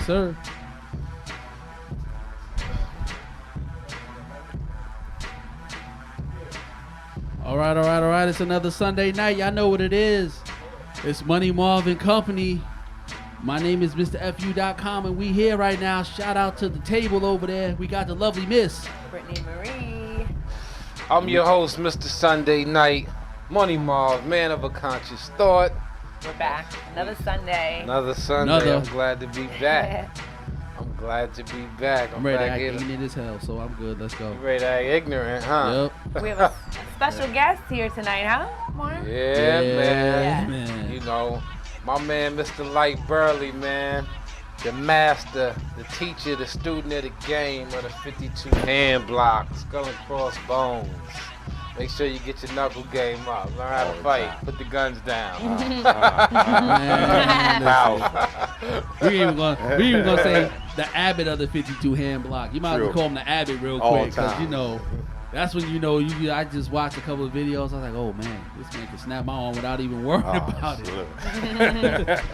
sir. All right. It's another Sunday night. Y'all know what it is. It's Money Marv and Company. My name is MrFU.com, and we here right now. Shout out to the table over there. We got the lovely Miss Brittany Marie. I'm your host, Mr. Sunday Night, Money Marv, man of a conscious thought. We're back. Another Sunday. Another Sunday. I'm glad to be back. I'm glad to be back. I'm ready to act ignorant as hell, so I'm good. Let's go. You ready to act ignorant, huh? Yep. We have a special guest here tonight, huh, Marv? Yeah, man. Man. You know, my man, Mr. Light Burley, man. The master, the teacher, the student of the game of the 52 hand block, skull and crossbones. Make sure you get your knuckle game up. Learn how to fight. Put the guns down. We even gonna say the Abbott of the 52 hand block. You might as well call him the Abbott real quick, because you know that's when you know you. I just watched a couple of videos. I was like, oh man, this man can snap my arm without even worrying about it.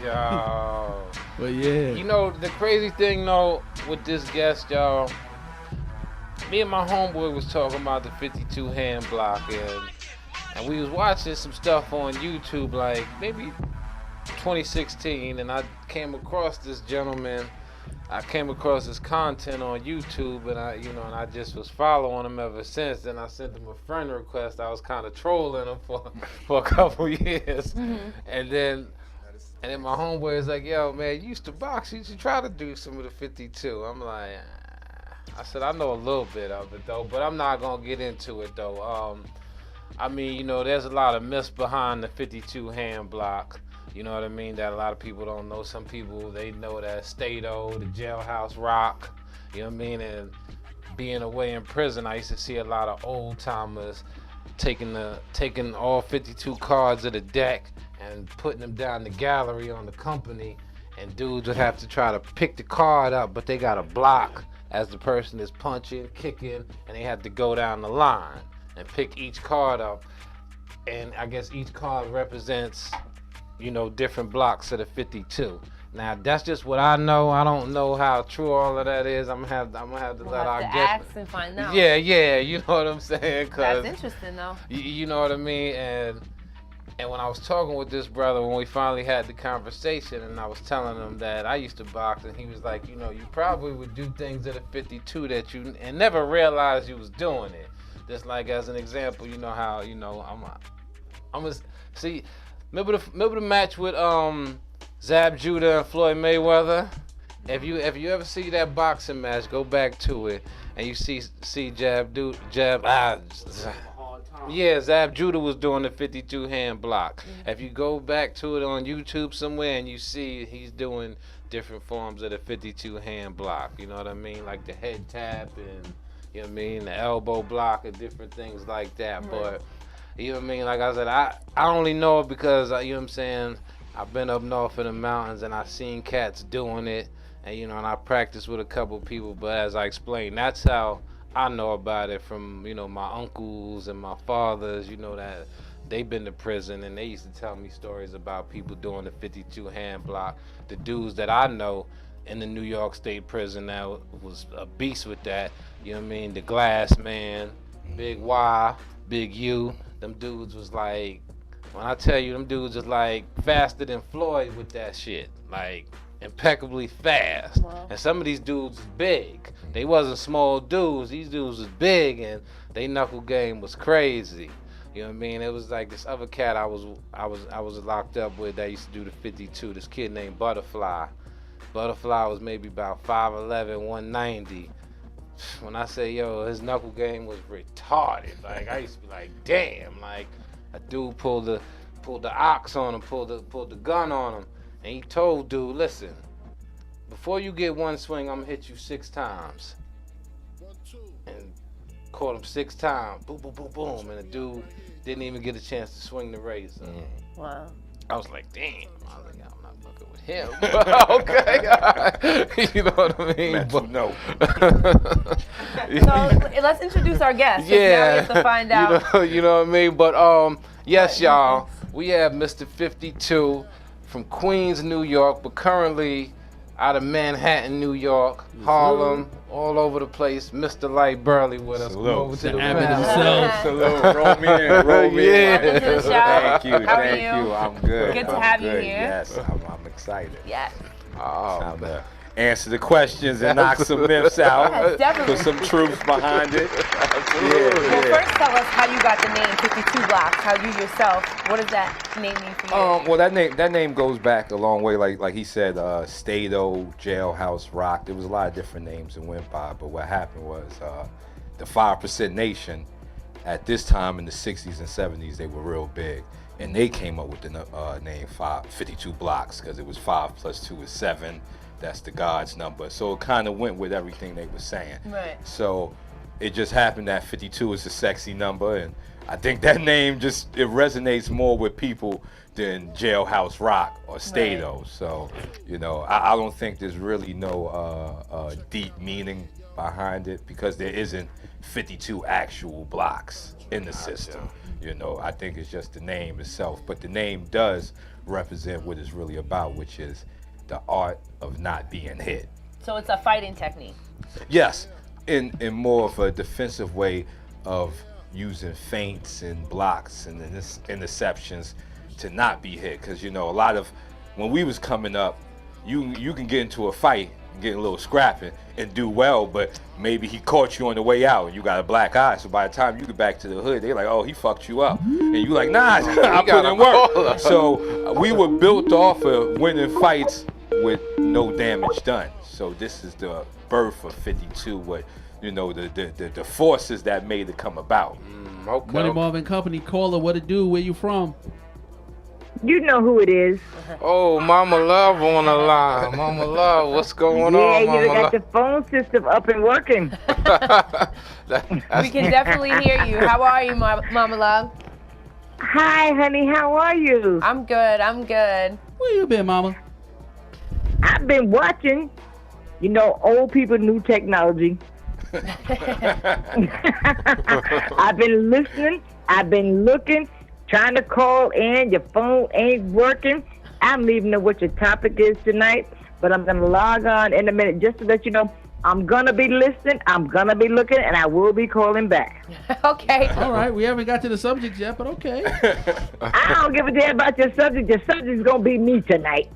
Yo. But yeah, you know the crazy thing though with this guest, y'all. Me and my homeboy was talking about the 52 hand block, and we was watching some stuff on YouTube, like maybe 2016, and I came across this gentleman. I came across his content on YouTube, and I just was following him ever since. Then I sent him a friend request. I was kind of trolling him for a couple years, and then my homeboy is like, "Yo, man, you used to box. You should try to do some of the 52." I'm like, I said, I know a little bit of it though, but I'm not gonna get into it though. I mean, you know, there's a lot of myths behind the 52 hand block. You know what I mean? That a lot of people don't know. Some people, they know that Stato, the jailhouse rock. You know what I mean? And being away in prison, I used to see a lot of old timers taking all 52 cards of the deck and putting them down the gallery on the company, and dudes would have to try to pick the card up, but they got a block as the person is punching, kicking, and they have to go down the line and pick each card up. And I guess each card represents, you know, different blocks of the 52. Now that's just what I know. I don't know how true all of that is. I'm gonna have to let our guest ask and find out. Yeah, you know what I'm saying? That's interesting though. You know what I mean? And when I was talking with this brother, when we finally had the conversation, and I was telling him that I used to box, and he was like, you know, you probably would do things at a 52 that you and never realized you was doing it. Just like as an example, you know how, you know, I'm a see. Remember the match with Zab Judah and Floyd Mayweather? If you ever see that boxing match, go back to it, and you see Zab Judah was doing the 52 hand block. If you go back to it on YouTube somewhere and you see he's doing different forms of the 52 hand block, you know what I mean? Like the head tap and, you know what I mean, the elbow block and different things like that. But, you know what I mean? Like I said, I only know it because, you know what I'm saying, I've been up north in the mountains and I've seen cats doing it. And, you know, and I practiced with a couple people. But as I explained, that's how I know about it from, you know, my uncles and my fathers, you know, that they've been to prison, and they used to tell me stories about people doing the 52 hand block. The dudes that I know in the New York State prison that was a beast with that, you know what I mean? The Glass Man, Big Y, Big U, them dudes was like, when I tell you, them dudes was like faster than Floyd with that shit, like impeccably fast. Wow. And some of these dudes was big. They wasn't small dudes. These dudes was big, and they knuckle game was crazy. You know what I mean? It was like this other cat I was locked up with that used to do the 52. This kid named Butterfly. Butterfly was maybe about 5'11", 190. When I say, yo, his knuckle game was retarded. Like, I used to be like, damn. Like, a dude pulled the ox on him, pulled the gun on him, and he told dude, listen, before you get one swing, I'm gonna hit you 6 times. And caught him 6 times. Boom, boom, boom, boom. And the dude didn't even get a chance to swing the razor. Wow. I was like, damn. I was like, I'm not fucking with him. Okay. You know what I mean? But no. So let's introduce our guest. Yeah. Now we have to find out. You know what I mean? But yes, y'all. We have Mr. 52 from Queens, New York, but currently out of Manhattan, New York, Harlem, all over the place. Mr. Light Burley with us. Over to the Abbott himself. Salute. Roll me in. Roll me in. Welcome to the show. Thank you. How are Thank you. I'm good. Good to I'm have you good. here. Yes, I'm excited. Yes. Time to answer the questions and knock some myths out. Yes, definitely. Put some truth behind it. Well, first tell us how you got the name 52 Blocks. How you yourself, what does that name mean for you? Well, that name goes back a long way. Like he said, Stato, Jailhouse Rock. There was a lot of different names that went by. But what happened was the 5% Nation, at this time in the 60s and 70s, they were real big. And they came up with the name 52 Blocks because it was 5 + 2 is 7. That's the God's number. So it kind of went with everything they were saying. Right. So it just happened that 52 is a sexy number, and I think that name it resonates more with people than Jailhouse Rock or Stato. Right. So, I don't think there's really no deep meaning behind it because there isn't 52 actual blocks in the system. I think it's just the name itself, but the name does represent what it's really about, which is the art of not being hit. So it's a fighting technique. Yes, in more of a defensive way of using feints and blocks and interceptions to not be hit. Because a lot of when we was coming up, you can get into a fight, get a little scrapping, and do well, but maybe he caught you on the way out and you got a black eye. So by the time you get back to the hood, they're like, "Oh, he fucked you up," and you like, "Nah, I put in work." So we were built off of winning fights with no damage done. So this is the birth of 52. What the forces that made it come about. Okay. Money Marv and Company, caller, what it do? Where you from? You know who it is. Oh, Mama Love on the line. Mama Love, what's going on, Yeah, Mama you got Love? the phone system up and working. We can definitely hear you. How are you, Mama Love? Hi, honey. How are you? I'm good. I'm good. Where you been, Mama? I've been watching, old people, new technology. I've been listening. I've been looking, trying to call in. Your phone ain't working. I don't even know what your topic is tonight, but I'm going to log on in a minute just to let you know I'm going to be listening, I'm going to be looking, and I will be calling back. Okay. All right, we haven't got to the subject yet, but okay. I don't give a damn about your subject. Your subject's going to be me tonight.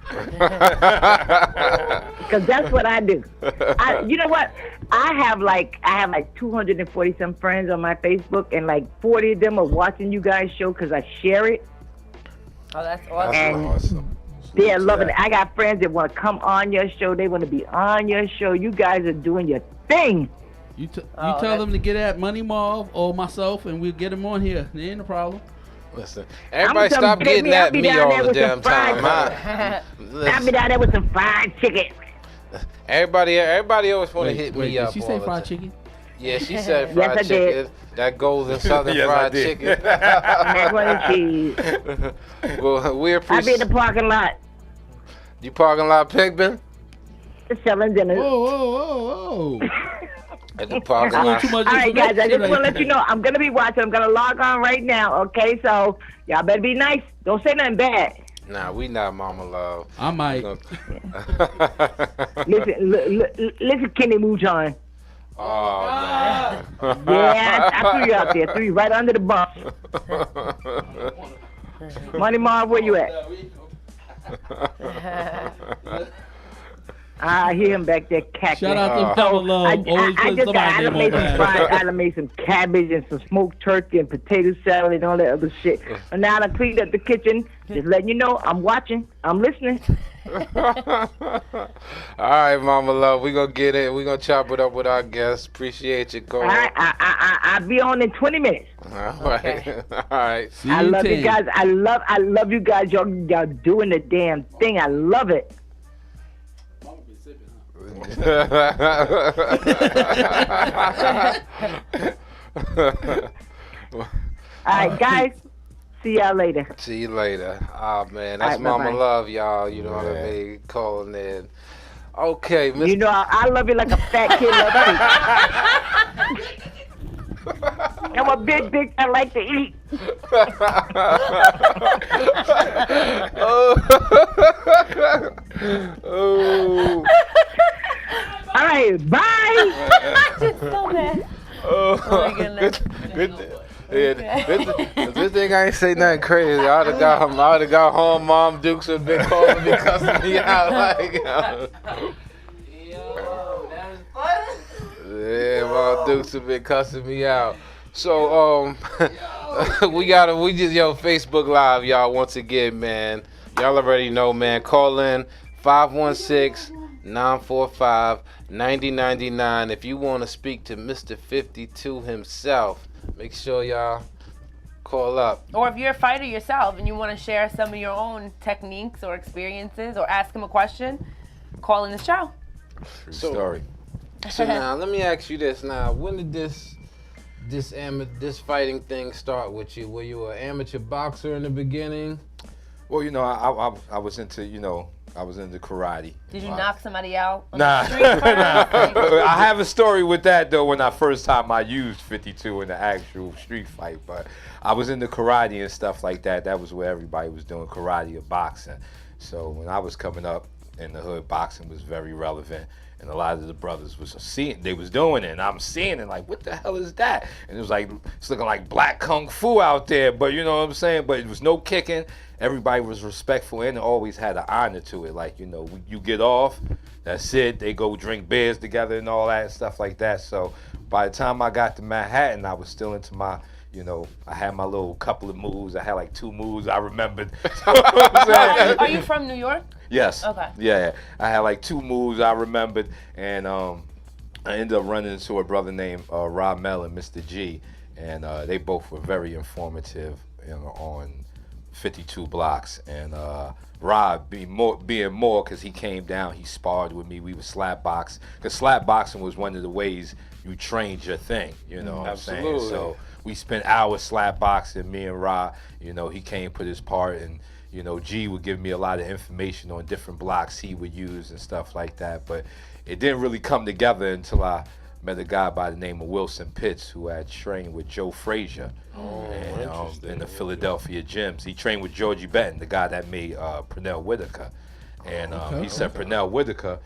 Because that's what I do. You know what? I have like 240 some friends on my Facebook, and like 40 of them are watching you guys' show because I share it. Oh, that's awesome. And Awesome. they're loving it. I got friends that want to come on your show. They want to be on your show. You guys are doing your thing. You tell them to get at Money Marv or myself, and we'll get them on here. There ain't no problem. Listen, everybody stop getting at me all the damn time. I'll be down there with some fried chicken. Everybody always want to hit me up. Did she say fried chicken? Yeah, she said Yes, fried I chicken. did. That golden southern Yes, I fried did. chicken. Macaroni and cheese. Well, we I'll be in appreciate the parking lot you parking lot Pigbin selling dinner. Whoa. at the parking Doing lot. too much All right, guys, I just information want to right let you know I'm going to be watching. I'm going to log on right now, okay? So y'all better be nice. Don't say nothing bad. Nah, we not Mama Love. I might. Listen, Kenny Mouton. Oh man. Yeah, I threw you out there. Threw you right under the bus. Money Marv, where you at? I hear him back there cackling. Shout out to Mama Love. Always put somebody's name on that. I done made some cabbage and some smoked turkey and potato salad and all that other shit. And now I cleaned up the kitchen. Just letting you know, I'm watching. I'm listening. All right, Mama Love, we gonna get it. We gonna chop it up with our guests. Appreciate you, Cole. All right, I'll be on in 20 minutes. All right, all right. See I you love 10. you guys. I love you guys. Y'all doing the damn thing. I love it. All right, guys. See y'all later. See you later. Ah man, that's All right, Mama bye-bye. Love, y'all. You know what I mean? Calling in. Okay, Mr. You know, I love you like a fat kid loves cake. I'm a big, I like to eat. Oh. All right, bye. Just so mad. Oh my goodness. Good. Yeah, this thing I ain't say nothing crazy. I would have got home. Mom Dukes would have been calling me, cussing me out. Like, Yo, that's funny. yeah, Mom Dukes would have been cussing me out. So we just Facebook Live, y'all. Once again, man. Y'all already know, man. Call in 516-945-9099 if you want to speak to Mr. 52 himself. Make sure y'all call up. Or if you're a fighter yourself and you want to share some of your own techniques or experiences or ask him a question, call in the show. True story. So now, let me ask you this. Now, when did this fighting thing start with you? Were you an amateur boxer in the beginning? Well, I was into, I was into karate. Did you knock somebody out? Nah. I have a story with that, though, when first time I used 52 in the actual street fight. But I was into karate and stuff like that. That was where everybody was doing karate or boxing. So when I was coming up in the hood, boxing was very relevant. And a lot of the brothers was they was doing it, and I'm seeing it like, what the hell is that? And it was like, it's looking like black kung fu out there, but you know what I'm saying? But it was no kicking. Everybody was respectful and always had an honor to it. Like, you get off, that's it. They go drink beers together and all that and stuff like that. So by the time I got to Manhattan, I was still into my, I had my little couple of moves. I had like 2 moves I remembered. Are you from New York? Yes. Okay. Yeah. I had like 2 moves I remembered, and I ended up running into a brother named Rob Mel and Mr. G, and they both were very informative, on 52 blocks. And Rob being more because he came down, he sparred with me. We would slap box, because slap boxing was one of the ways you trained your thing. You know what I'm saying? So we spent hours slap boxing, me and Rob. He came, put his part, and G would give me a lot of information on different blocks he would use and stuff like that. But it didn't really come together until I met a guy by the name of Wilson Pitts, who had trained with Joe Frazier in the Philadelphia gyms. He trained with Georgie Benton, the guy that made Pernell Whitaker. And he said Pernell Whitaker,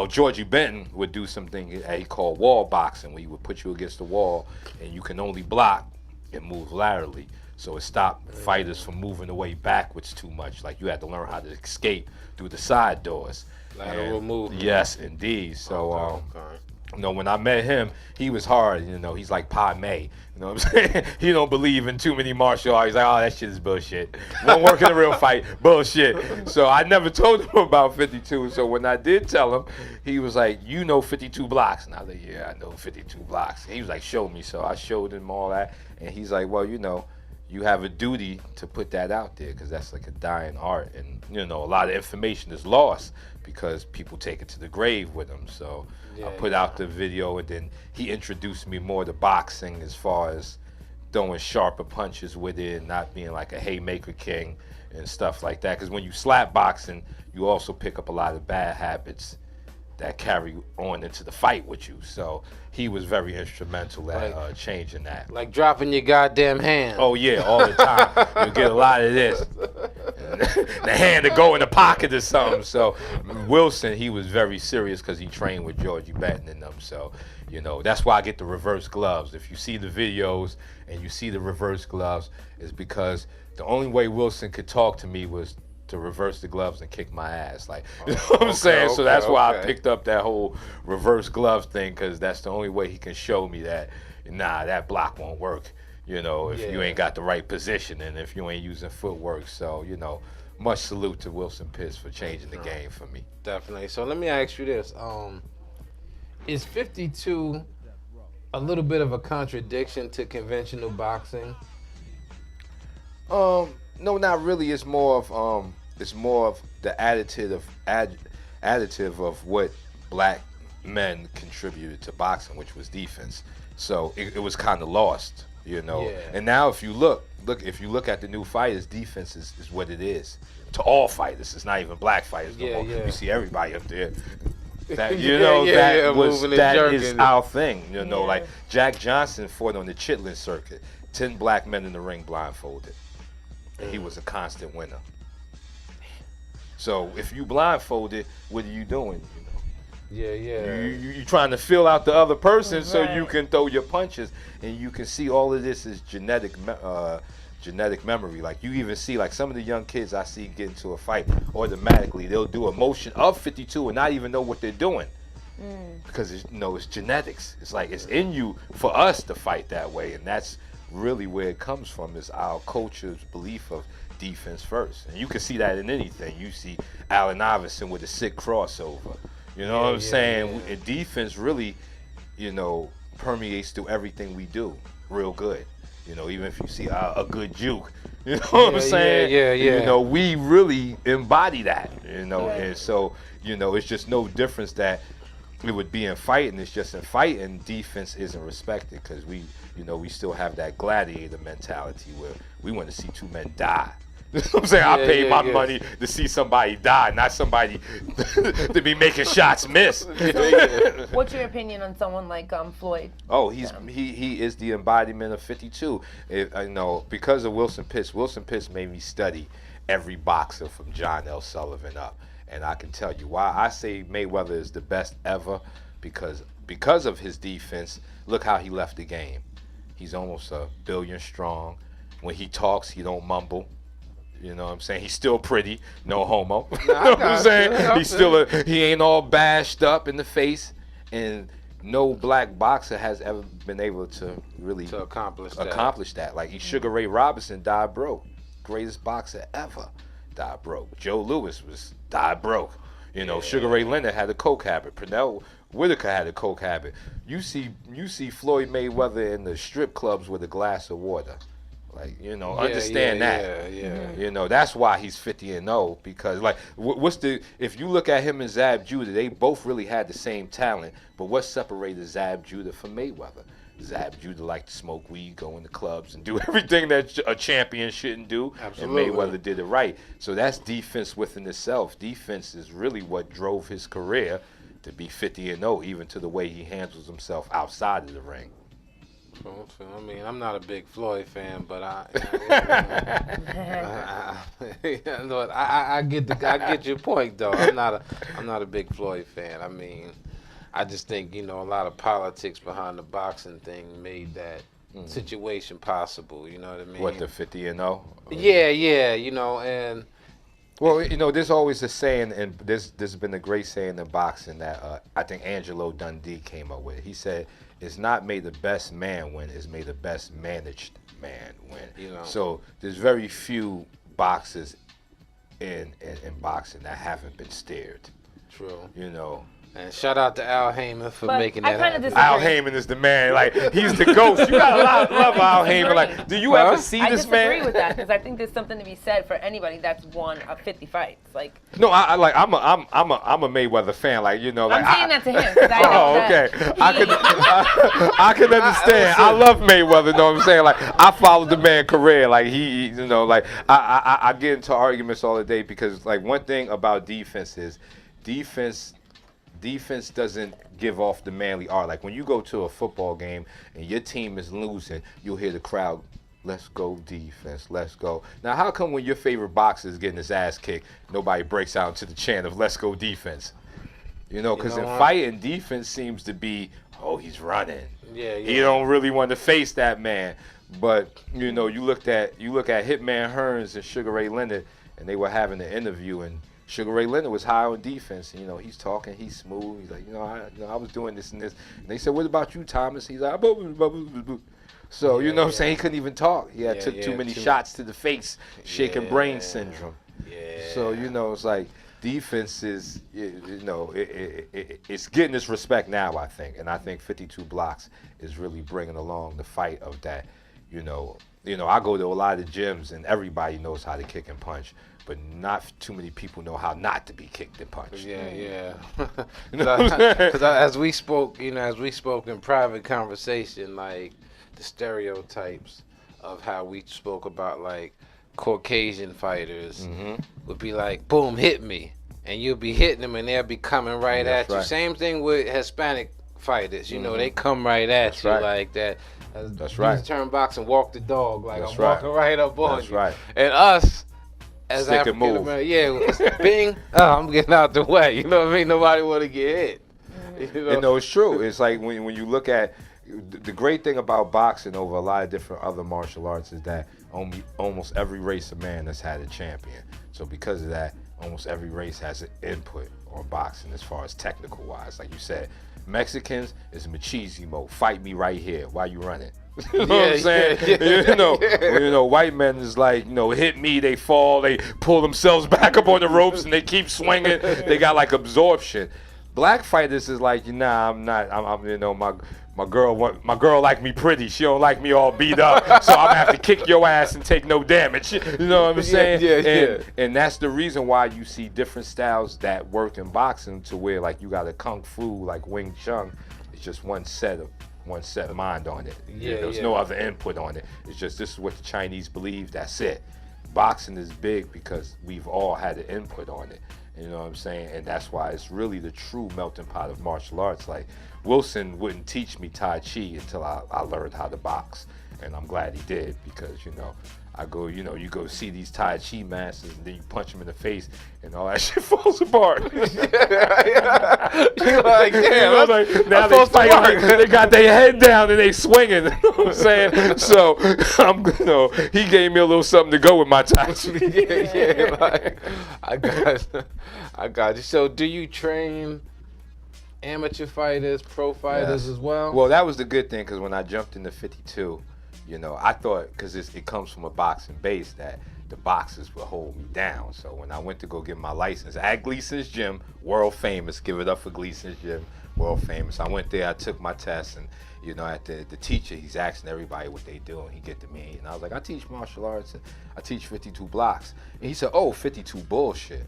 Georgie Benton would do something he called wall boxing, where he would put you against the wall and you can only block and move laterally. So it stopped fighters from moving away backwards too much. Like, you had to learn how to escape through the side doors. Lateral movement. Yes, indeed. So, when I met him, he was hard. He's like Pa May. You know what I'm saying? He don't believe in too many martial arts. He's like, oh, that shit is bullshit. Won't work in a real fight. Bullshit. So I never told him about 52. So when I did tell him, he was like, 52 blocks. And I was like, yeah, I know 52 blocks. And he was like, show me. So I showed him all that. And he's like, well, you have a duty to put that out there, because that's like a dying art. And, a lot of information is lost because people take it to the grave with them. So I put out the video, and then he introduced me more to boxing as far as throwing sharper punches with it and not being like a haymaker king and stuff like that. Because when you slap boxing, you also pick up a lot of bad habits that carry on into the fight with you. So he was very instrumental at changing that. Like dropping your goddamn hand. Oh yeah, all the time. You get a lot of this. The hand to go in the pocket or something. So Wilson, he was very serious because he trained with Georgie Benton and them. So, that's why I get the reverse gloves. If you see the videos and you see the reverse gloves, it's because the only way Wilson could talk to me was to reverse the gloves and kick my ass. Like, you know what I'm saying? So that's why I picked up that whole reverse gloves thing, because that's the only way he can show me that, that block won't work, if you ain't got the right position and if you ain't using footwork. So, much salute to Wilson Pitts for changing the game for me. Definitely. So let me ask you this. Is 52 a little bit of a contradiction to conventional boxing? No, not really. It's more of the additive of what black men contributed to boxing, which was defense. So it was kind of lost, And now if you look at the new fighters, defense is what it is to all fighters. It's not even black fighters no more. You see everybody up there. That that is our thing. Like Jack Johnson fought on the Chitlin circuit, 10 black men in the ring blindfolded. And he was a constant winner. So if you blindfolded, what are you doing? Yeah. You trying to fill out the other person so you can throw your punches, and you can see all of this is genetic memory. Like you even see like some of the young kids I see get into a fight, automatically they'll do a motion of 52 and not even know what they're doing. Because it's genetics. It's like it's in you for us to fight that way, and that's really where it comes from. Is our culture's belief of defense first, and you can see that in anything. You see Allen Iverson with a sick crossover. You know what I'm saying? And defense really, permeates through everything we do, real good. Even if you see a good juke, you know what I'm saying? Yeah. We really embody that. And so it's just no difference that it would be in fighting. It's just in fighting, defense isn't respected because we still have that gladiator mentality where we want to see two men die. You know what I'm saying? I paid my money to see somebody die, not somebody to be making shots miss. What's your opinion on someone like Floyd? Oh, he is the embodiment of 52. Because of Wilson Pitts. Wilson Pitts made me study every boxer from John L. Sullivan up. And I can tell you why I say Mayweather is the best ever, because of his defense. Look how he left the game. He's almost $1 billion strong. When he talks, he don't mumble. You know what I'm saying? He's still pretty, no homo. You know what I'm saying? He ain't all bashed up in the face, and no black boxer has ever been able to really accomplish that. Like Sugar Ray Robinson died broke, greatest boxer ever, died broke. Joe Louis died broke. Sugar Ray Leonard had a coke habit. Pernell Whitaker had a coke habit. You see Floyd Mayweather in the strip clubs with a glass of water. Understand that. Yeah. That's why he's 50-0, because if you look at him and Zab Judah, they both really had the same talent, but what separated Zab Judah from Mayweather? Zab Judah liked to smoke weed, go into clubs, and do everything that a champion shouldn't do. Absolutely. And Mayweather did it right. So that's defense within itself. Defense is really what drove his career to be 50-0, even to the way he handles himself outside of the ring. I mean, I'm not a big Floyd fan, but I get your point though. I'm not a big Floyd fan. I mean, I just think a lot of politics behind the boxing thing made that situation possible. You know what I mean? What, the 50-0? Yeah. And well, there's always a saying, and this has been a great saying in boxing that I think Angelo Dundee came up with. He said, "It's not made the best man win; it's made the best managed man win." So there's very few boxers in boxing that haven't been steered. True. And shout out to Al Heyman for making that happen. Al Heyman is the man. Like, he's the ghost. You got a lot of love Al Heyman. Like, do you ever see this man? I disagree with that because I think there's something to be said for anybody that's won 50 fights. Like, no, I'm a Mayweather fan. Like, I'm saying that to him. Okay. I can understand. I love Mayweather. Know what I'm saying? Like, I followed the man's career. Like, I get into arguments all the day because, like, one thing about defense is defense doesn't give off the manly art. Like when you go to a football game and your team is losing, you'll hear the crowd, "Let's go defense, let's go." Now, how come when your favorite boxer is getting his ass kicked, nobody breaks out into the chant of "Let's go defense"? Because in fighting, defense seems to be, "Oh, he's running." Yeah. He don't really want to face that man. But you look at Hitman Hearns and Sugar Ray Leonard, and they were having an interview, and Sugar Ray Leonard was high on defense. He's talking, he's smooth. He's like, I was doing this and this. And they said, "What about you, Thomas?" He's like, blah, blah, blah, blah, blah. So, you know what I'm saying? He couldn't even talk. He took too many shots to the face, shaking brain syndrome. Yeah. So, it's like defense is, it's getting its respect now, I think. And I think 52 blocks is really bringing along the fight of that. I go to a lot of gyms and everybody knows how to kick and punch, but not too many people know how not to be kicked and punched. Yeah. Because as we spoke in private conversation, like the stereotypes of how we spoke about like Caucasian fighters would be like, boom, hit me, and you'll be hitting them and they'll be coming right at you. Same thing with Hispanic fighters. They come right at you like that. That's right. Turn box and walk the dog. Like, I'm walking right up on you. Right. And us, as Stick and African move. American. Yeah, bing. Oh, I'm getting out the way. You know what I mean? Nobody want to get hit. You know? And no, it's true. It's like when you look at the great thing about boxing over a lot of different other martial arts is that almost every race of man has had a champion. So because of that, almost every race has an input on boxing as far as technical wise. Like you said, Mexicans is machismo. Fight me right here. Why you running? You know what I'm saying? You know, white men is like, hit me, they fall, they pull themselves back up on the ropes and they keep swinging. They got like absorption. Black fighters is like, nah, I'm not. My girl like me pretty. She don't like me all beat up. So I'm gonna have to kick your ass and take no damage. You know what I'm saying? And that's the reason why you see different styles that work in boxing to where like you got a kung fu like Wing Chun. It's just one set of mind on it. There's no other input on it. It's just this is what the Chinese believe. That's it. Boxing is big because we've all had an input on it. You know what I'm saying? And that's why it's really the true melting pot of martial arts. Like Wilson wouldn't teach me Tai Chi until I learned how to box. And I'm glad he did because, I go, you go see these Tai Chi masters and then you punch them in the face and all that shit falls apart. You're like, damn, now they fight, they got their head down and they swinging. You know what I'm saying? So he gave me a little something to go with my Tai Chi. Like, I got you. So do you train amateur fighters, pro fighters as well? Well, that was the good thing because when I jumped into 52, I thought, because it comes from a boxing base, that the boxers would hold me down. So when I went to go get my license at Gleason's Gym, world famous, give it up for Gleason's Gym, world famous. I went there, I took my test, and at the teacher, he's asking everybody what they do, and he get to me, and I was like, I teach martial arts, and I teach 52 blocks. And he said, oh, 52 bullshit.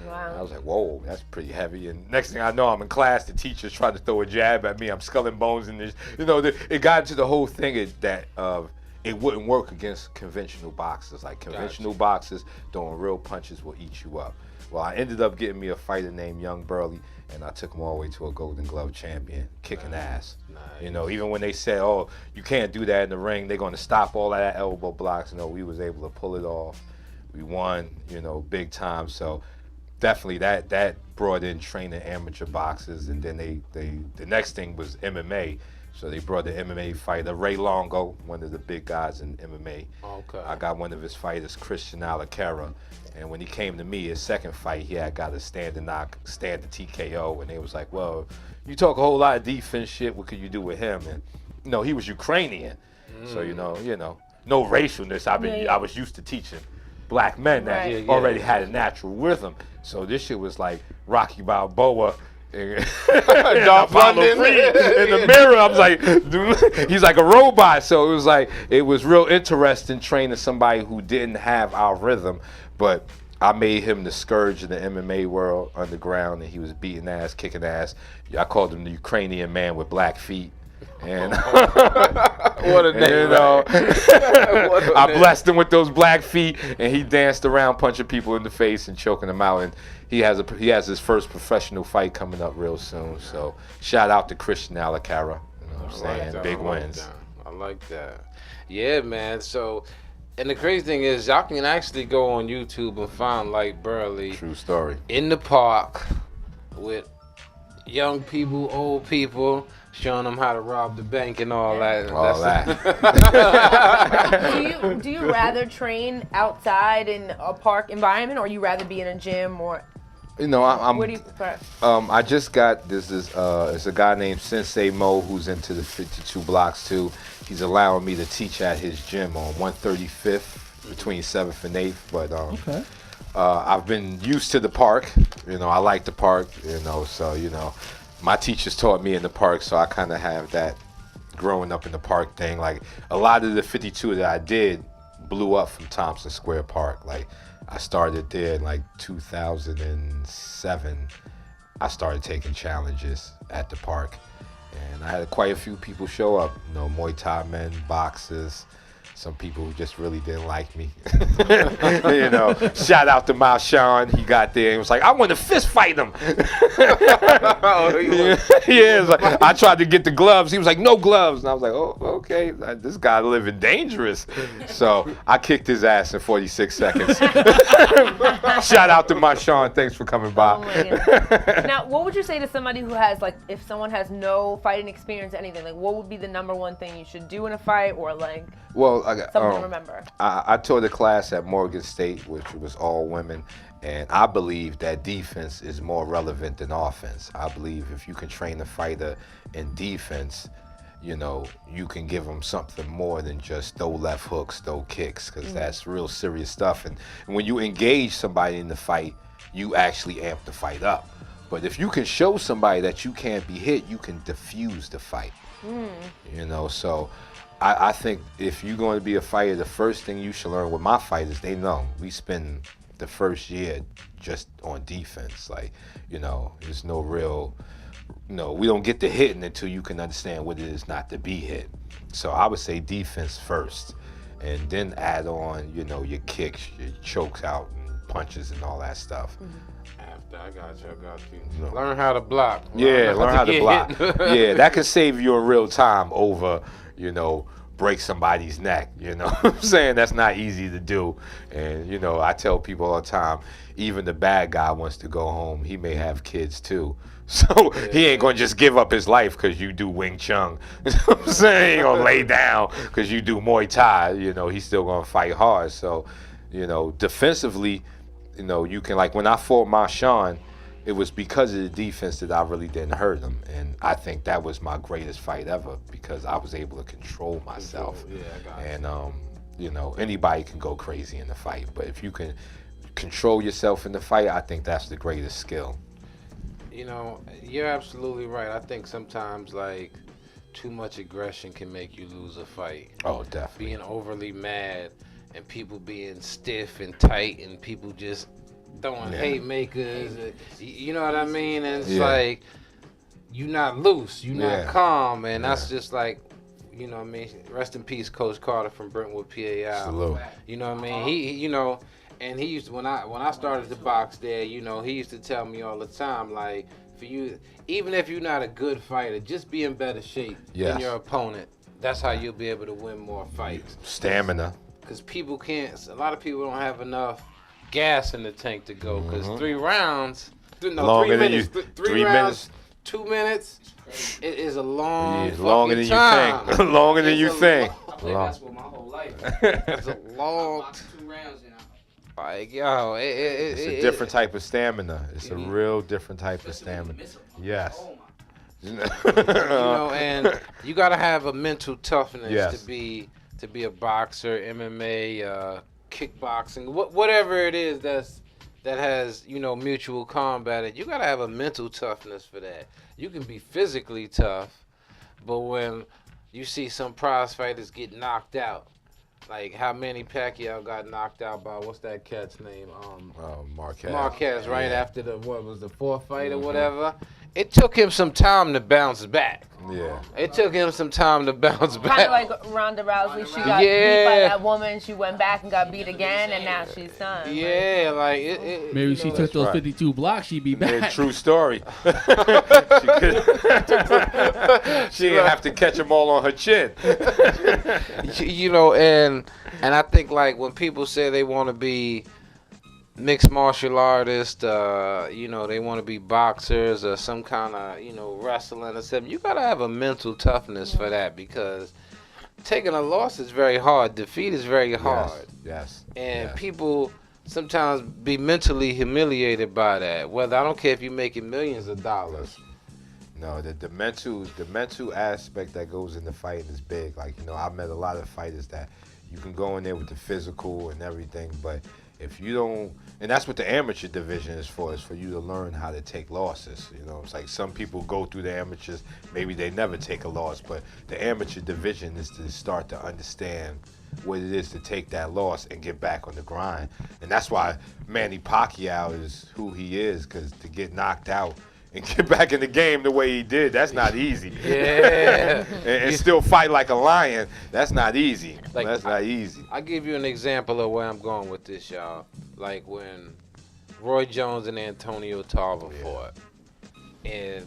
Wow. I was like, whoa, that's pretty heavy. And next thing I know, I'm in class. The teacher's trying to throw a jab at me. I'm sculling bones in this. It got into the whole thing that it wouldn't work against conventional boxers. Like conventional boxers throwing real punches will eat you up. Well, I ended up getting me a fighter named Young Burley, and I took him all the way to a Golden Glove champion, kicking ass. Nice. Even when they said, oh, you can't do that in the ring, they're going to stop all of that elbow blocks. We was able to pull it off. We won, big time. So definitely that brought in training amateur boxers, and then the next thing was MMA. So they brought the MMA fighter Ray Longo, one of the big guys in MMA. Okay. I got one of his fighters, Christian Alakara, and when he came to me, his second fight, he had got a standing TKO, and they was like, well, you talk a whole lot of defense shit. What could you do with him? And he was Ukrainian, so no racialness. I was used to teaching black men that already had a natural rhythm. So this shit was like Rocky Balboa and Apollo Creed in the mirror. I was like, dude, he's like a robot. So it was real interesting training somebody who didn't have our rhythm, but I made him the scourge of the MMA world underground, and he was beating ass, kicking ass. I called him the Ukrainian man with black feet. And what a name! I blessed him with those black feet, and he danced around punching people in the face and choking them out. And he has his first professional fight coming up real soon. So shout out to Christian Alakara. You know what I'm saying? Big wins. I like that. Yeah, man. So, and the crazy thing is, y'all can actually go on YouTube and find Light Burley. True story. In the park with young people, old people, showing them how to rob the bank and all that. Do you rather train outside in a park environment, or you rather be in a gym, or? I'm. What do you prefer? I just got this. It's a guy named Sensei Mo who's into the 52 blocks too. He's allowing me to teach at his gym on 135th between 7th and 8th. But I've been used to the park. I like the park. So my teachers taught me in the park, so I kind of have that growing up in the park thing. Like a lot of the 52 that I did blew up from Thompson Square Park. Like I started there in like 2007. I started taking challenges at the park, and I had quite a few people show up. Muay Thai men, boxers, some people who just really didn't like me. You know, shout out to Marshawn. He got there and was like, I want to fist fight him. Yeah, like, I tried to get the gloves. He was like, no gloves. And I was like, oh, okay. This guy living dangerous. So I kicked his ass in 46 seconds. Shout out to Marshawn. Thanks for coming by. Oh my goodness. Now, what would you say to somebody who has, like, if someone has no fighting experience, anything, like, what would be the number one thing you should do in a fight, or like something to remember? I taught a class at Morgan State, which was all women, and I believe that defense is more relevant than offense. I believe if you can train a fighter in defense, you know, you can give them something more than just throw left hooks, throw kicks, because that's real serious stuff. And when you engage somebody in the fight, you actually amp the fight up. But if you can show somebody that you can't be hit, you can diffuse the fight. You know, so I think if you're going to be a fighter, the first thing you should learn with my fighters, they know we spend the first year just on defense. Like, you know, there's no real, no, we don't get to hitting until you can understand what it is not to be hit. So I would say defense first, and then add on, you know, your kicks, your chokes out, and punches, and all that stuff. I got you. No. Learn how to block. Learn how to block. Yeah, that can save you in real time over, you know, break somebody's neck. You know what I'm saying? That's not easy to do. And, you know, I tell people all the time, even the bad guy wants to go home. He may have kids too. So he ain't going to just give up his life because you do Wing Chun. You know what I'm saying? He ain't going to lay down because you do Muay Thai. You know, he's still going to fight hard. So, you know, defensively, you know, you can, like when I fought Marshawn, it was because of the defense that I really didn't hurt him. And I think that was my greatest fight ever because I was able to control myself. And, you know, anybody can go crazy in the fight. But if you can control yourself in the fight, I think that's the greatest skill. You know, you're absolutely right. I think sometimes, like, too much aggression can make you lose a fight. Oh, definitely. Being overly mad and people being stiff and tight and people just throwing haymakers. You know what I mean? And it's like, you're not loose. You're not calm. And that's just like, you know what I mean? Rest in peace, Coach Carter from Brentwood, PA. Salute. You know what I mean? He you know, and he used to, when I started to box there, you know, he used to tell me all the time, like, for you, even if you're not a good fighter, just be in better shape than your opponent. That's how you'll be able to win more fights. Stamina. Because people can't, a lot of people don't have enough gas in the tank to go. Because 3 rounds, longer 3 minutes, than you, 3 rounds, 2 minutes, it is a long longer than time. you think. Longer than you think. I played basketball my whole life. It's a long. 2 rounds, you know. Like, yo, it's a different type of stamina. It's a real different type of stamina. Yes. You know, and you gotta have a mental toughness to be a boxer, MMA, kickboxing, whatever it is that has, you know, mutual combat. You gotta have a mental toughness for that. You can be physically tough, but when you see some prize fighters get knocked out, like how Manny Pacquiao got knocked out by, what's that cat's name? Marquez. Marquez, right after the 4th fight or whatever. It took him some time to bounce back. Yeah. It took him some time to bounce back. Kind of like Ronda Rousey. She got beat by that woman. She went back and got beat again, and now she's done. Yeah, like maybe she took those 52 blocks, she'd be back. Yeah, true story. She didn't have to catch them all on her chin. You know, and I think, like, when people say they want to be mixed martial artists, you know, they want to be boxers or some kind of, you know, wrestling or something, you gotta have a mental toughness for that, because taking a loss is very hard. Defeat is very hard. Yes. And people sometimes be mentally humiliated by that. Whether, I don't care if you're making millions of dollars. No, the mental aspect that goes into fighting is big. Like, you know, I've met a lot of fighters that you can go in there with the physical and everything, but if you don't, and that's what the amateur division is for you to learn how to take losses. You know, it's like some people go through the amateurs, maybe they never take a loss, but the amateur division is to start to understand what it is to take that loss and get back on the grind. And that's why Manny Pacquiao is who he is, because to get knocked out and get back in the game the way he did, that's not easy. Yeah. and still fight like a lion, that's not easy. Like, that's not easy. I'll give you an example of where I'm going with this, y'all. Like when Roy Jones and Antonio Tarver fought. And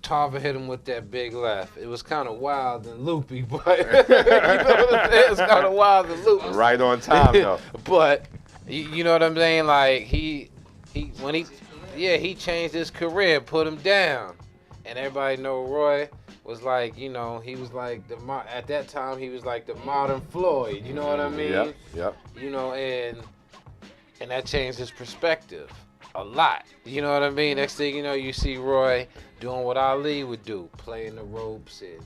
Tarver hit him with that big left. It was kind of wild and loopy, but you know what I'm saying? It's kind of wild and loopy. Right on time, though. But you know what I'm saying? Like he changed his career, put him down, and everybody know Roy was like, you know, he was like at that time he was like the modern Floyd. You know what I mean? Yep. You know, and that changed his perspective a lot. You know what I mean? Next thing you know, you see Roy doing what Ali would do, playing the ropes and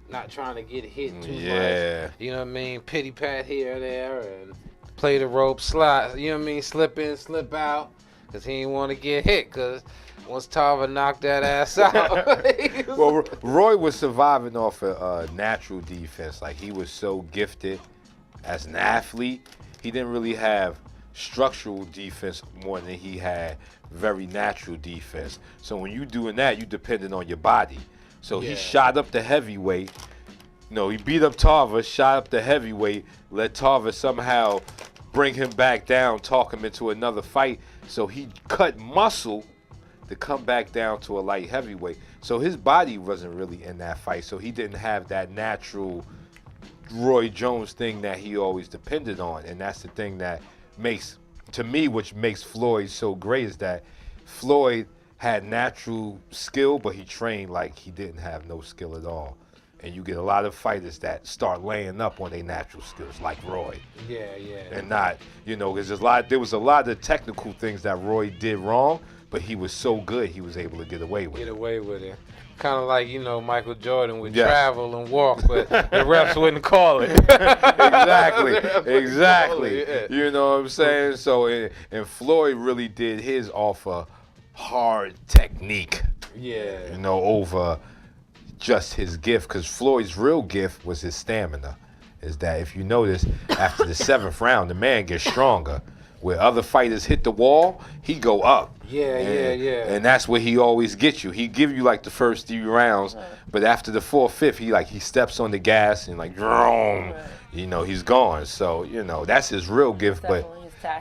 not trying to get hit too much. You know what I mean? Pity pat here and there and play the rope, slide. You know what I mean? Slip in, slip out, because he didn't want to get hit. Because once Tarver knocked that ass out. Well, Roy was surviving off a natural defense. Like, he was so gifted as an athlete. He didn't really have structural defense more than he had very natural defense. So when you doing that, you depending on your body. So he shot up the heavyweight. No, he beat up Tarver, shot up the heavyweight, let Tarver somehow bring him back down, talk him into another fight. So he cut muscle to come back down to a light heavyweight. So his body wasn't really in that fight. So he didn't have that natural Roy Jones thing that he always depended on. And that's the thing that makes, to me, which makes Floyd so great, is that Floyd had natural skill, but he trained like he didn't have no skill at all. And you get a lot of fighters that start laying up on their natural skills, like Roy. Yeah. And not, you know, because there was a lot of technical things that Roy did wrong, but he was so good he was able to get away with it. Kind of like, you know, Michael Jordan would travel and walk, but the refs wouldn't call it. Exactly. You know what I'm saying? So, and Floyd really did his off of hard technique. Yeah. You know, over just his gift, because Floyd's real gift was his stamina. Is that if you notice, after the 7th round, the man gets stronger. Where other fighters hit the wall, he go up. Yeah. And that's where he always gets you. He give you like the first 3 rounds, but after the 4th, 5th, he steps on the gas and like, you know, he's gone. So, you know, that's his real gift. But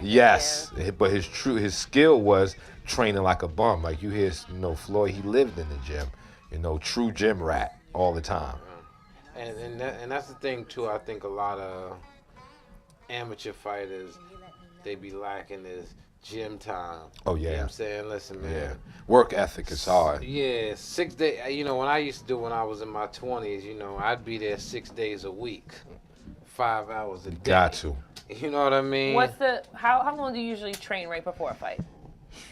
yes, but his skill was training like a bum. Like you hear, you know, Floyd, he lived in the gym. You know, true gym rat all the time. And that's the thing too. I think a lot of amateur fighters, they be lacking is gym time. Oh yeah. You know what I'm saying? Listen, man. Yeah. Work ethic is hard. Yeah, 6 days. You know, when I used to do when I was in my 20s, you know, I'd be there 6 days a week, 5 hours a day. Got to. You know what I mean? How long do you usually train right before a fight?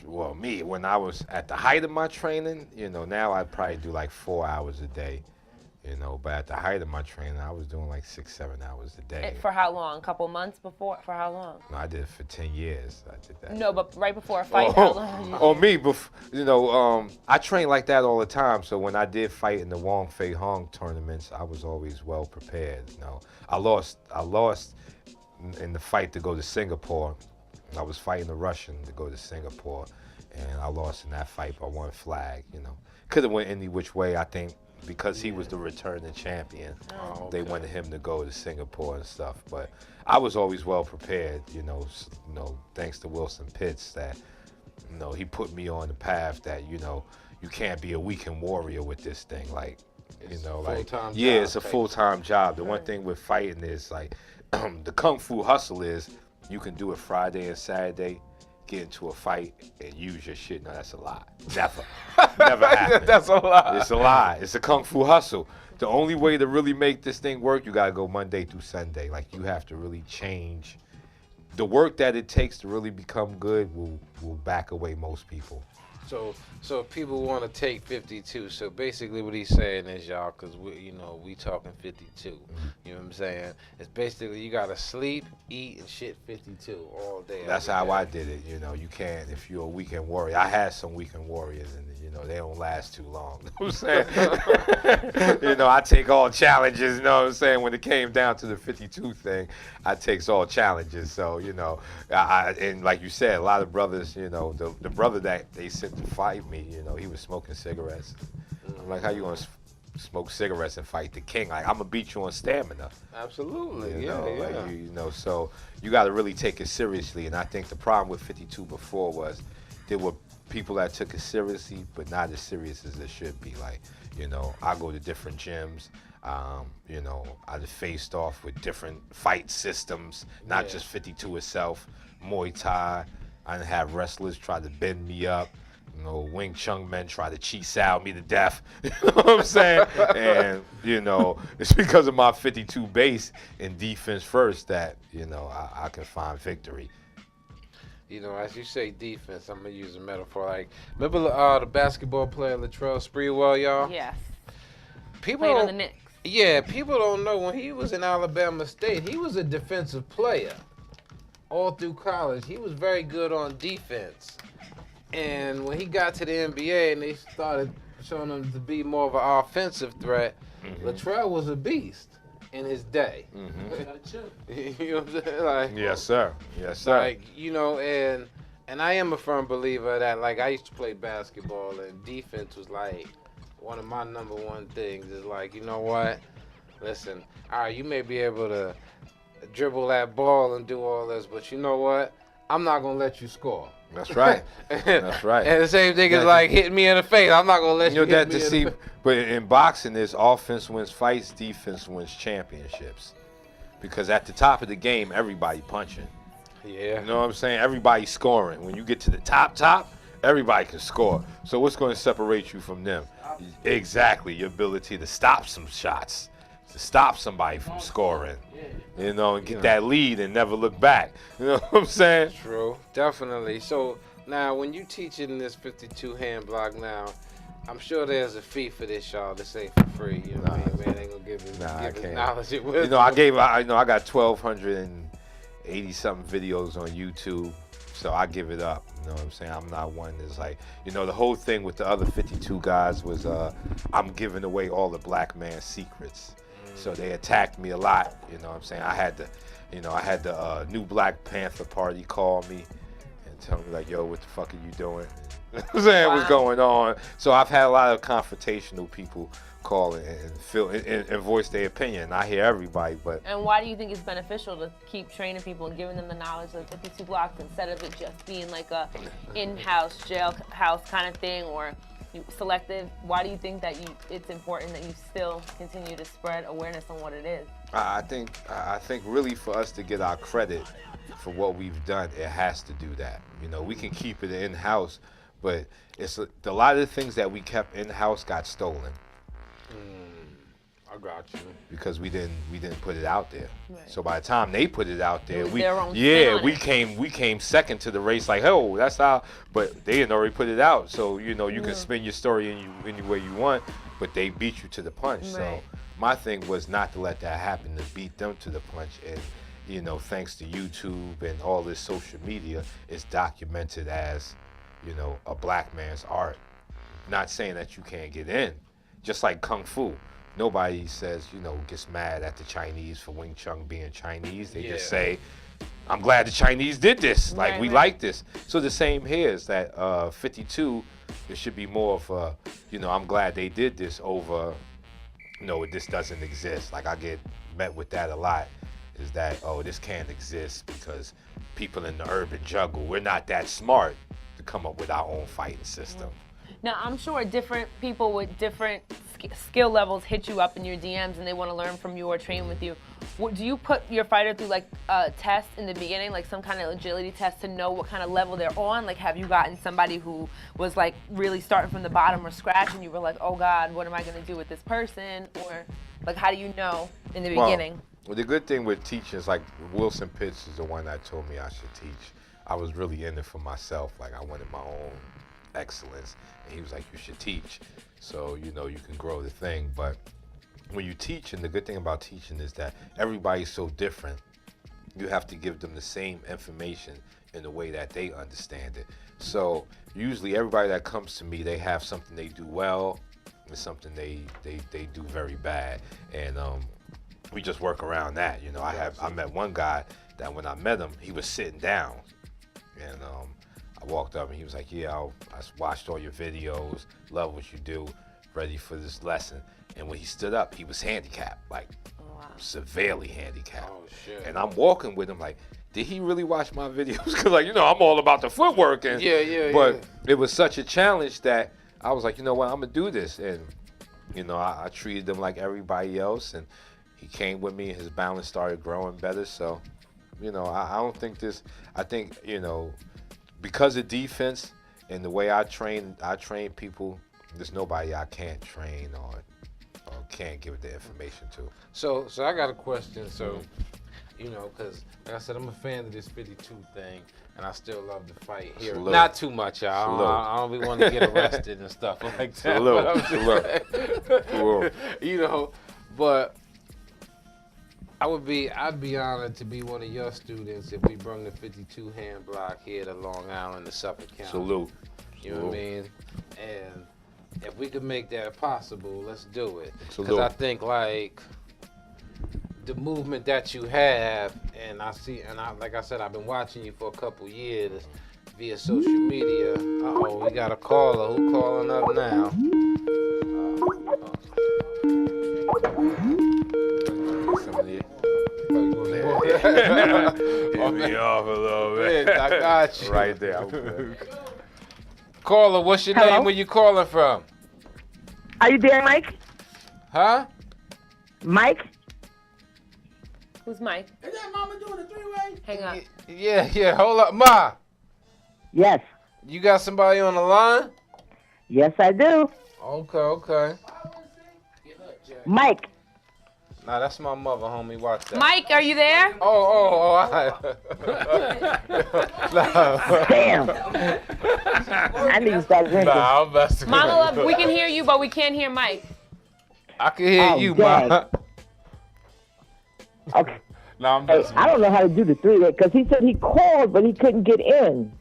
Well, me, when I was at the height of my training, you know, now I'd probably do like 4 hours a day. You know, but at the height of my training, I was doing like 6-7 hours a day. For how long? A couple months before? For how long? No, I did it for 10 years. I did that. No, but right before a fight, how long? Oh, me, you know, I train like that all the time. So when I did fight in the Wong Fei Hong tournaments, I was always well prepared. You know, I lost in the fight to go to Singapore. I was fighting a Russian to go to Singapore, and I lost in that fight by 1 flag. You know, could have went any which way. I think because he was the returning champion, they wanted him to go to Singapore and stuff. But I was always well prepared. You know, thanks to Wilson Pitts, that you know he put me on the path that you know you can't be a weekend warrior with this thing. Like, you know, like it's a full-time job. The one thing with fighting is like the kung fu hustle is. You can do it Friday and Saturday, get into a fight, and use your shit. No, that's a lie. Never happen. That's a lie. It's a lie. It's a kung fu hustle. The only way to really make this thing work, you gotta go Monday through Sunday. Like you have to really change. The work that it takes to really become good will back away most people. So if people want to take 52, so basically what he's saying is, y'all, because we talking 52. You know what I'm saying? It's basically you gotta sleep, eat, and shit 52 all day. That's how I did it. You know, you can't if you're a weekend warrior. I had some weekend warriors, and you know they don't last too long. You know what I'm saying? You know, I take all challenges. You know what I'm saying? When it came down to the 52 thing, I takes all challenges. So you know, and like you said, a lot of brothers, you know, the brother that they sent to fight me, he was smoking cigarettes. I'm like, how you gonna smoke cigarettes and fight the king? Like, I'm gonna beat you on stamina. Absolutely, So you got to really take it seriously. And I think the problem with 52 before was there were people that took it seriously, but not as serious as it should be. Like, I go to different gyms. I just faced off with different fight systems, not just 52 itself. Muay Thai. I didn't have wrestlers try to bend me up. Wing Chun men try to chi sao me to death. You know what I'm saying? And, it's because of my 52 base and defense first that, I can find victory. As you say defense, I'm going to use a metaphor. Like, remember the basketball player Latrell Sprewell, y'all? Yes. Played on the Knicks. Yeah, people don't know when he was in Alabama State, he was a defensive player. All through college, he was very good on defense. And when he got to the NBA and they started showing him to be more of an offensive threat, Latrell was a beast in his day. You know what I'm saying? Like, yes, sir. Yes, sir. Like, and I am a firm believer that, like, I used to play basketball and defense was like one of my number one things. Is like, you know what? Listen, all right, you may be able to dribble that ball and do all this, but you know what? I'm not gonna let you score. That's right. That's right. And the same thing is like hitting me in the face. I'm not gonna let you hit me in the face. But in boxing, there's offense wins fights, defense wins championships. Because at the top of the game, everybody punching. Yeah. You know what I'm saying? Everybody's scoring. When you get to the top, everybody can score. So what's going to separate you from them? Exactly, your ability to stop some shots, to stop somebody from scoring, and get that lead and never look back. You know what I'm saying? True, definitely. So now, when you teaching this 52 hand block now, I'm sure there's a fee for this, y'all. This ain't for free. You know what I mean? Man ain't gonna give his knowledge and wisdom. I got 1,280 something videos on YouTube. So I give it up, you know what I'm saying? I'm not one that's like, the whole thing with the other 52 guys was I'm giving away all the black man's secrets. So they attacked me a lot, you know what I'm saying? I had the new Black Panther Party call me and tell me like, yo, what the fuck are you doing? You know what I'm saying? What's going on? So I've had a lot of confrontational people call and voice their opinion. I hear everybody, but. And why do you think it's beneficial to keep training people and giving them the knowledge of 52 blocks instead of it just being like a in-house, jailhouse kind of thing or selective? Why do you think that it's important that you still continue to spread awareness on what it is? I think really for us to get our credit for what we've done, it has to do that. We can keep it in-house, but it's a lot of the things that we kept in-house got stolen. I got you. Because we didn't put it out there. Right. So by the time they put it out there, we came second to the race. Like, oh, that's how. But they had already put it out. So you can spin your story any way you want, but they beat you to the punch. Right. So my thing was not to let that happen, to beat them to the punch. And thanks to YouTube and all this social media, it's documented as a black man's art. Not saying that you can't get in. Just like Kung Fu. Nobody says, gets mad at the Chinese for Wing Chun being Chinese. They just say, I'm glad the Chinese did this. Like, we like this. So the same here is that 52, there should be more of a, I'm glad they did this over, this doesn't exist. Like, I get met with that a lot, is that, oh, this can't exist because people in the urban jungle, we're not that smart to come up with our own fighting system. Now, I'm sure different people with different skill levels hit you up in your DMs and they want to learn from you or train with you. Do you put your fighter through like a test in the beginning, like some kind of agility test to know what kind of level they're on? Like, have you gotten somebody who was like really starting from the bottom or scratch and you were like, oh God, what am I going to do with this person? Or like, how do you know in the beginning? Well, the good thing with teaching is like Wilson Pitts is the one that told me I should teach. I was really in it for myself. Like, I wanted my own excellence. And he was like, you should teach. So, you can grow the thing. But when you teach, and the good thing about teaching is that everybody's so different, you have to give them the same information in the way that they understand it. So usually everybody that comes to me, they have something they do well and something they do very bad. And we just work around that. I met one guy that when I met him, he was sitting down. And walked up and he was like, yeah, I watched all your videos, love what you do, ready for this lesson. And when he stood up, he was handicapped, like severely handicapped. Oh, shit. And I'm walking with him like, did he really watch my videos? Because, like, you know, I'm all about the footwork. And, but it was such a challenge that I was like, you know what, I'm going to do this. And, you know, I treated him like everybody else. And he came with me and his balance started growing better. So, you know, I don't think this, I think, you know, because of defense and the way I train people, there's nobody I can't train or can't give the information to. So I got a question. So, you know, because like I said, I'm a fan of this 52 thing, and I still love to fight here. Salute. Not too much, y'all. I don't be wanting to get arrested and stuff like that. Salute. You know, but I'd be honored to be one of your students if we bring the 52 hand block here to Long Island to Suffolk County. Salute. You know what I mean? And if we could make that possible, let's do it. Because Salute. I think like the movement that you have, and like I said, I've been watching you for a couple years via social media. Uh-oh, we got a caller. Who calling up now? Hit me off a little bit. I got you. Right there. Caller, what's your name? Where you calling from? Are you there, Mike? Huh? Mike? Who's Mike? Is that Mama doing a three-way? Hang on. Yeah. Hold up, Ma. Yes. You got somebody on the line? Yes, I do. Okay. Mike. Nah, that's my mother, homie. Watch that. Mike, are you there? Oh. Damn. I need to start drinking. Nah, I'm messing with Mama you. Love, we can hear you, but we can't hear Mike. I can hear you, dang. Ma. Okay. Nah, I'm Hey, messing I with don't know how to do the three-way because he said he called, but he couldn't get in.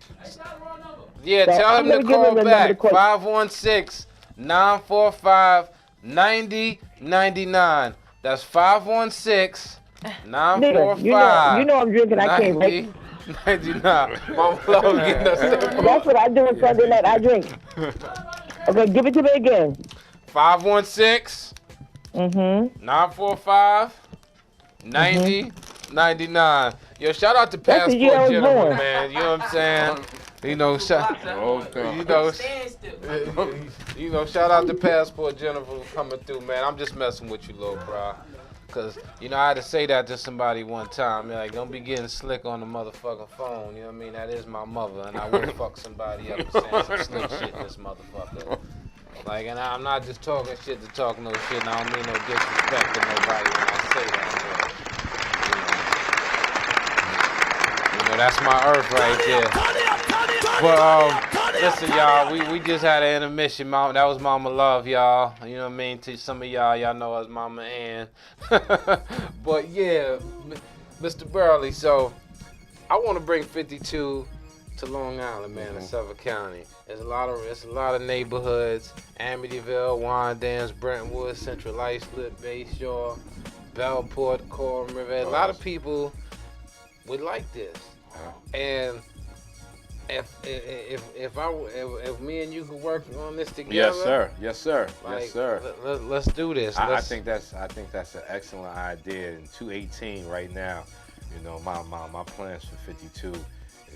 you. Yeah, So tell I'm him to gonna give call him the back. number 516-945-9099. That's 516 Nigga, you know I'm drinking. I can't make 99. Mama Love getting us That's what I do on Sunday night. I drink. Okay, give it to me again. 516 Mm-hmm. 945-9099. Yo, shout out to That's the year I Passport was Gentleman, born. man. You know what I'm saying? You know, shout out to Passport Gentleman for coming through, man. I'm just messing with you, little bro. Cause, you know, I had to say that to somebody one time. Like, don't be getting slick on the motherfucking phone. You know what I mean? That is my mother, and I would fuck somebody up for saying some slick shit in this motherfucker. Like, and I'm not just talking shit to talk no shit, and I don't mean no disrespect to nobody when I say that. But, you know, that's my earth right there. But listen, y'all, we just had an intermission. That was Mama Love, y'all. You know what I mean? To some of y'all know us Mama Ann. But yeah, Mr. Burley. So I want to bring 52 to Long Island, man, in Suffolk County. It's a lot of neighborhoods: Amityville, Wyandanch, Brentwood, Central Islip, Bayshore, Bellport, Coram River. A lot of people would like this, and if me and you could work on this together, Yes, sir. Let's do this. I think that's an excellent idea. In 218 right now, you know, my plans for 52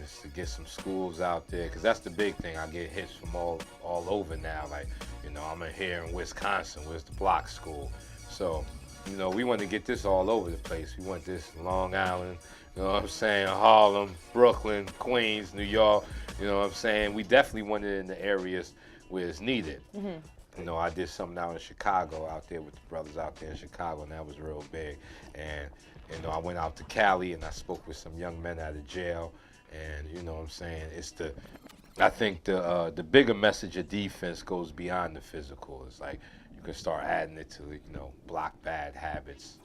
is to get some schools out there, because that's the big thing. I get hits from all over now. Like, you know, I'm in here in Wisconsin. Where's the block school? So, you know, we want to get this all over the place. We want this in Long Island, you know what I'm saying, Harlem, Brooklyn, Queens, New York, you know what I'm saying. We definitely want it in the areas where it's needed. Mm-hmm. You know, I did something out in Chicago, out there with the brothers out there in Chicago, and that was real big. And, you know, I went out to Cali and I spoke with some young men out of jail. And you know what I'm saying, I think the bigger message of defense goes beyond the physical. It's like you can start adding it to, you know, block bad habits.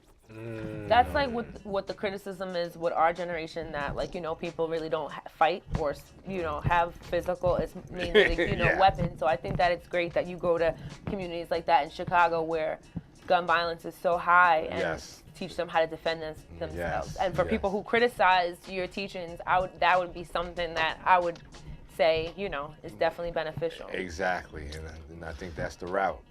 That's like what the criticism is with our generation, that, like, you know, people really don't fight or, you know, have physical. It's mainly, like, you know, weapons. So I think that it's great that you go to communities like that in Chicago where gun violence is so high, and teach them how to defend themselves. And for people who criticize your teachings, that would be something that I would say, is definitely beneficial. Exactly, and I think that's the route.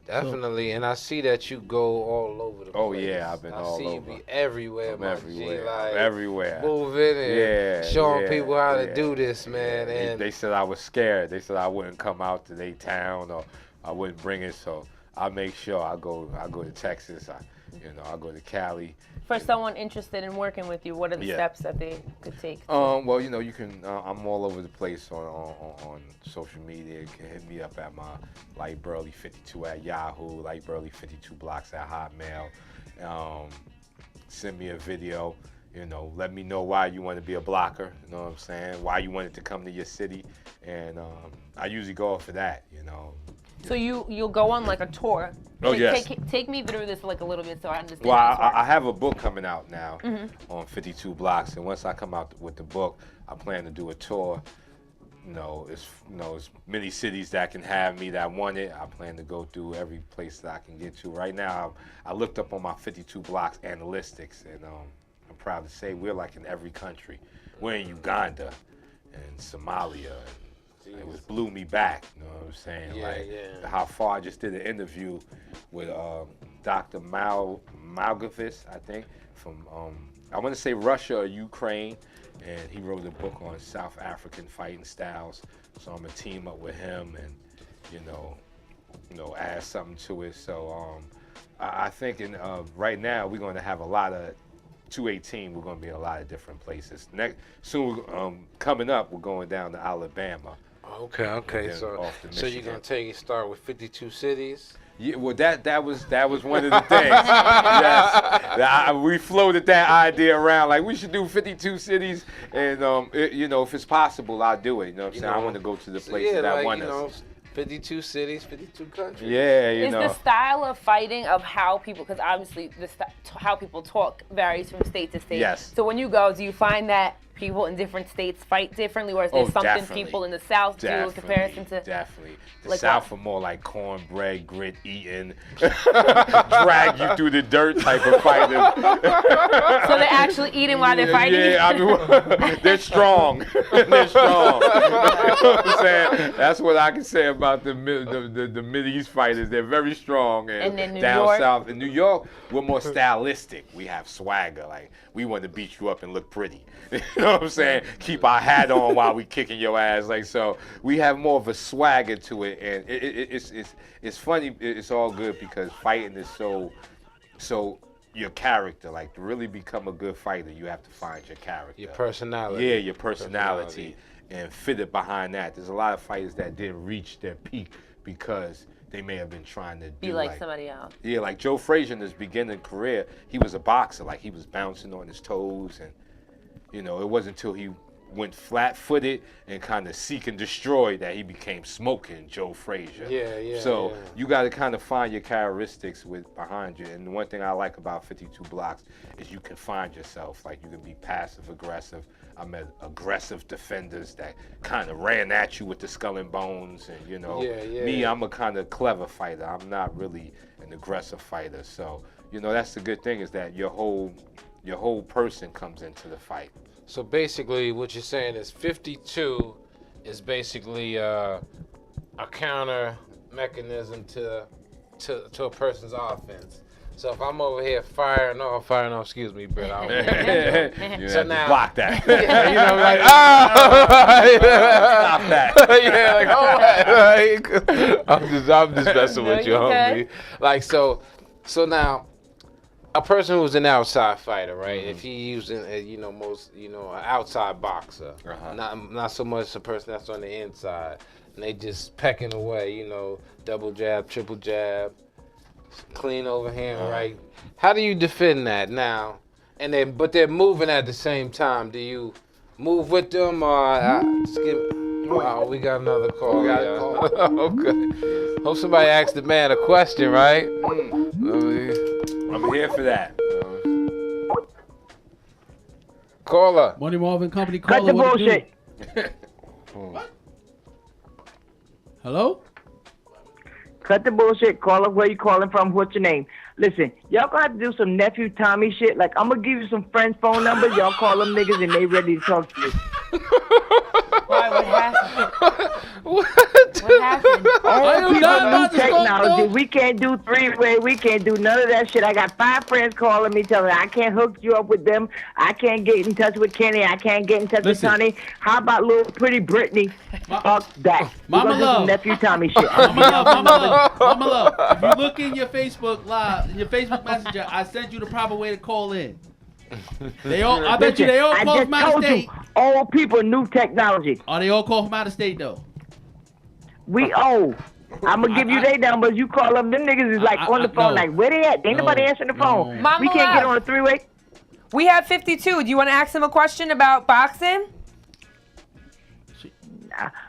Definitely, and I see that you go all over the place. Oh yeah, I've been all over. I see you be everywhere, I'm my everywhere. G, like everywhere. moving and showing people how to do this, man. Yeah. And they said I was scared. They said I wouldn't come out to their town or I wouldn't bring it. So I make sure I go to Texas. I go to Cali. For someone interested in working with you, what are the steps that they could take? Well, you can. I'm all over the place on social media. You can hit me up at my Light Burley 52 at Yahoo, Light Burley 52 blocks at Hotmail. Send me a video. Let me know why you want to be a blocker. You know what I'm saying? Why you wanted to come to your city, and I usually go off for that. So you'll go on like a tour. Oh, yes. Take me through this like a little bit so I understand. Well, I have a book coming out now on 52 blocks, and once I come out with the book, I plan to do a tour. It's many cities that can have me that want it. I plan to go through every place that I can get to. Right now, I looked up on my 52 blocks analytics, and I'm proud to say we're like in every country. We're in Uganda and Somalia. It was blew me back, you know what I'm saying? How far I just did an interview with Dr. Malgavis, I think, from I want to say Russia or Ukraine, and he wrote a book on South African fighting styles. So I'm gonna team up with him and add something to it. So I think right now we're going to have a lot of 218. We're going to be in a lot of different places. Coming up, we're going down to Alabama. Okay. So you're gonna start with 52 cities? Yeah, well, that was one of the things. Yes, we floated that idea around. Like we should do 52 cities, and if it's possible, I'll do it. You know what I'm saying? I want to go to the places that want us. 52 cities, 52 countries. Yeah, Is the style of fighting of how people, because obviously how people talk varies from state to state. Yes. So when you go, do you find that people in different states fight differently, or is there something definitely. people in the South do in comparison to? Definitely. The like South are more like cornbread, grit eating, drag you through the dirt type of fighting. So they're actually eating while they're fighting? Yeah, they're strong. They're strong. You know what I'm saying? That's what I can say about the Mideast fighters. They're very strong. And then down New York? south, in New York, we're more stylistic. We have swagger. Like, we want to beat you up and look pretty. You know what I'm saying? Keep our hat on while we kicking your ass. Like, so we have more of a swagger to it, and it's funny. It's all good because fighting is so your character. Like, to really become a good fighter, you have to find your character. Your personality. Yeah, your personality. And fit it behind that. There's a lot of fighters that didn't reach their peak because they may have been trying to be like somebody else. Yeah, like Joe Frazier in his beginning career, he was a boxer. Like, he was bouncing on his toes, and it wasn't until he went flat-footed and kind of seek and destroy that he became smoking Joe Frazier. Yeah. So you got to kind of find your characteristics behind you. And the one thing I like about 52 blocks is you can find yourself. Like, you can be passive-aggressive. I met aggressive defenders that kind of ran at you with the skull and bones, and me, I'm a kind of clever fighter. I'm not really an aggressive fighter. So that's the good thing, is that your whole person comes into the fight. So basically, what you're saying is 52 is basically a counter mechanism to a person's offense. So if I'm over here firing off, excuse me, Britt. You So have now to block that. like, Stop that. I'm just messing with you, homie. Like, so now, a person who's an outside fighter, right? If he's using, an outside boxer, not so much a person that's on the inside, and they just pecking away, double jab, triple jab, clean overhand, right? How do you defend that now? But they're moving at the same time. Do you move with them, or wow, we got another call. We got a call. Okay. Hope somebody asked the man a question, right? I'm here for that. Caller. Money Marv and Company. Cut the bullshit. Hello? Cut the bullshit. Caller, where you calling from? What's your name? Listen, y'all gonna have to do some nephew Tommy shit. Like, I'm gonna give you some friends' phone numbers. Y'all call them niggas and they ready to talk to you. What? What happened? All you not people about new to smoke, technology. though? We can't do three-way. We can't do none of that shit. I got 5 friends calling me telling me I can't hook you up with them. I can't get in touch with Kenny. I can't get in touch Listen. with Tony. How about little pretty Brittany? Fuck that. Mama We're gonna do Love. some nephew Tommy shit. Mama Love. If you look in your Facebook Live, your Facebook Messenger, I sent you the proper way to call in. They all. I bet you they all I call just from out of told state. you, old people, new technology. Or they all call from out of state though. We old. I'm gonna give you their numbers. You call them. Them niggas is like on the phone. no. Like, where they at? Ain't nobody answering the phone. Mama We can't get Love. on a three-way. We have 52. Do you want to ask him a question about boxing?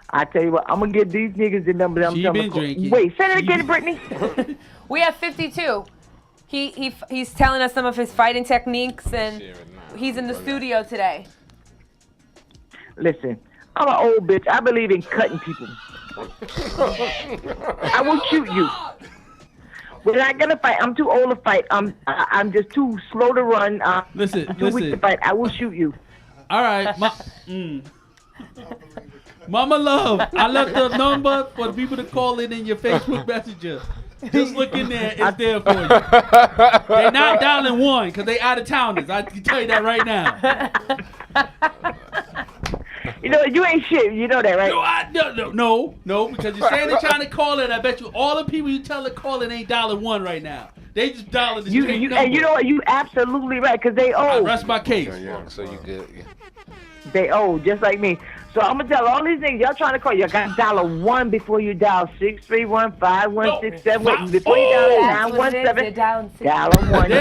I tell you what, I'm gonna give these niggas the numbers. I'm She telling been them. drinking. Wait, say that She again, been- Brittany. We have 52. He's telling us some of his fighting techniques, and he's in the studio today. Listen, I'm an old bitch. I believe in cutting people. I will shoot you. We're not gonna fight. I'm too old to fight. I'm just too slow to run. Listen, I'm too weak to listen. fight. I will shoot you. All right, Mama Love. I left the number for the people to call in your Facebook Messenger. Just look in there. It's there for you. They're not dialing 1 because they out of towners. I can tell you that right now. You know, you ain't shit. You know that, right? No, because you're saying they're trying to call in. I bet you all the people you tell to call in ain't dialing 1 right now. They just dialing the straight number. And you know what? You absolutely right, because they I old. rest my case. So you good? Yeah. They old, just like me. So I'm gonna tell all these niggas, y'all trying to call, you got to dial 1 before you dial 631-5167. Before you dial That's what it is. 917, They're dialing six. dial 1.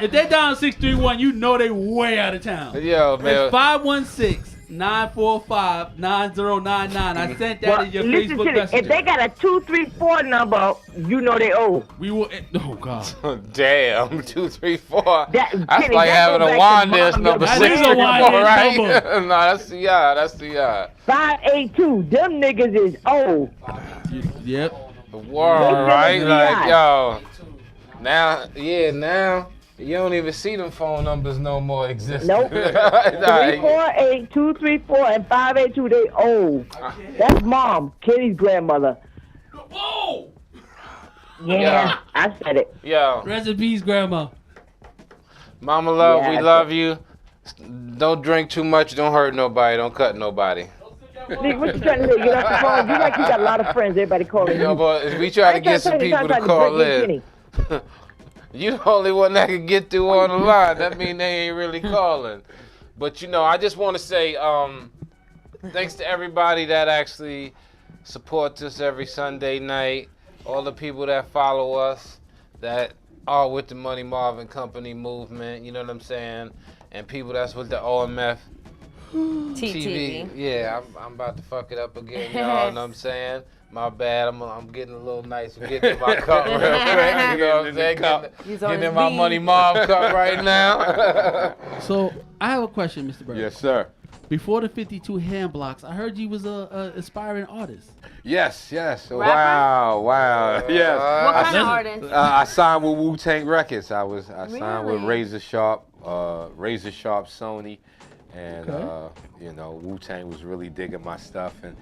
If they're dialing 631, you know they way out of town. Yo, man. It's 516-945-9099. I sent that in your Listen Facebook to this. Messenger. If they got a 234 number, you know they old. We will. Oh God. Damn, 2, 3, 4. That's That's like having a Wanda's number That 6, is a 3, 4, Wanda's right? number. No, that's the y'all. That's the y'all. 582. Them niggas is old. Yep. The world, right? Like, yo. Now, now. You don't even see them phone numbers no more existing. Nope. 348, 234, and 582. They old. That's mom, Kitty's grandmother. Whoa. Yeah, I said it. Yo, Rest in peace, Grandma. Mama Love, Yeah, we love you. Don't drink too much. Don't hurt nobody. Don't cut nobody. Nick, what you trying to do? Get off the phone. You like you got a lot of friends. Everybody calling Yo, you. but we try to get some people to call in. You the only one that can get through on the line. That mean they ain't really calling. But you know, I just want to say thanks to everybody that actually supports us every Sunday night. All the people that follow us, that are with the Money Marv and Company movement. You know what I'm saying? And people that's with the OMF TV. Yeah, I'm about to fuck it up again. Y'all know what I'm saying? My bad. I'm getting a little nice. I'm getting in my cup real quick. You know what I'm saying? Getting in my Money Marv cup right now. So I have a question, Mr. Burns. Yes, sir. Before the 52 hand blocks, I heard you was a aspiring artist. Yes. Rapper? Wow. Yes. What kind of artist? I signed with Wu-Tang Records. I signed with Really? Razor Sharp Sony, and you know, Wu-Tang was really digging my stuff, and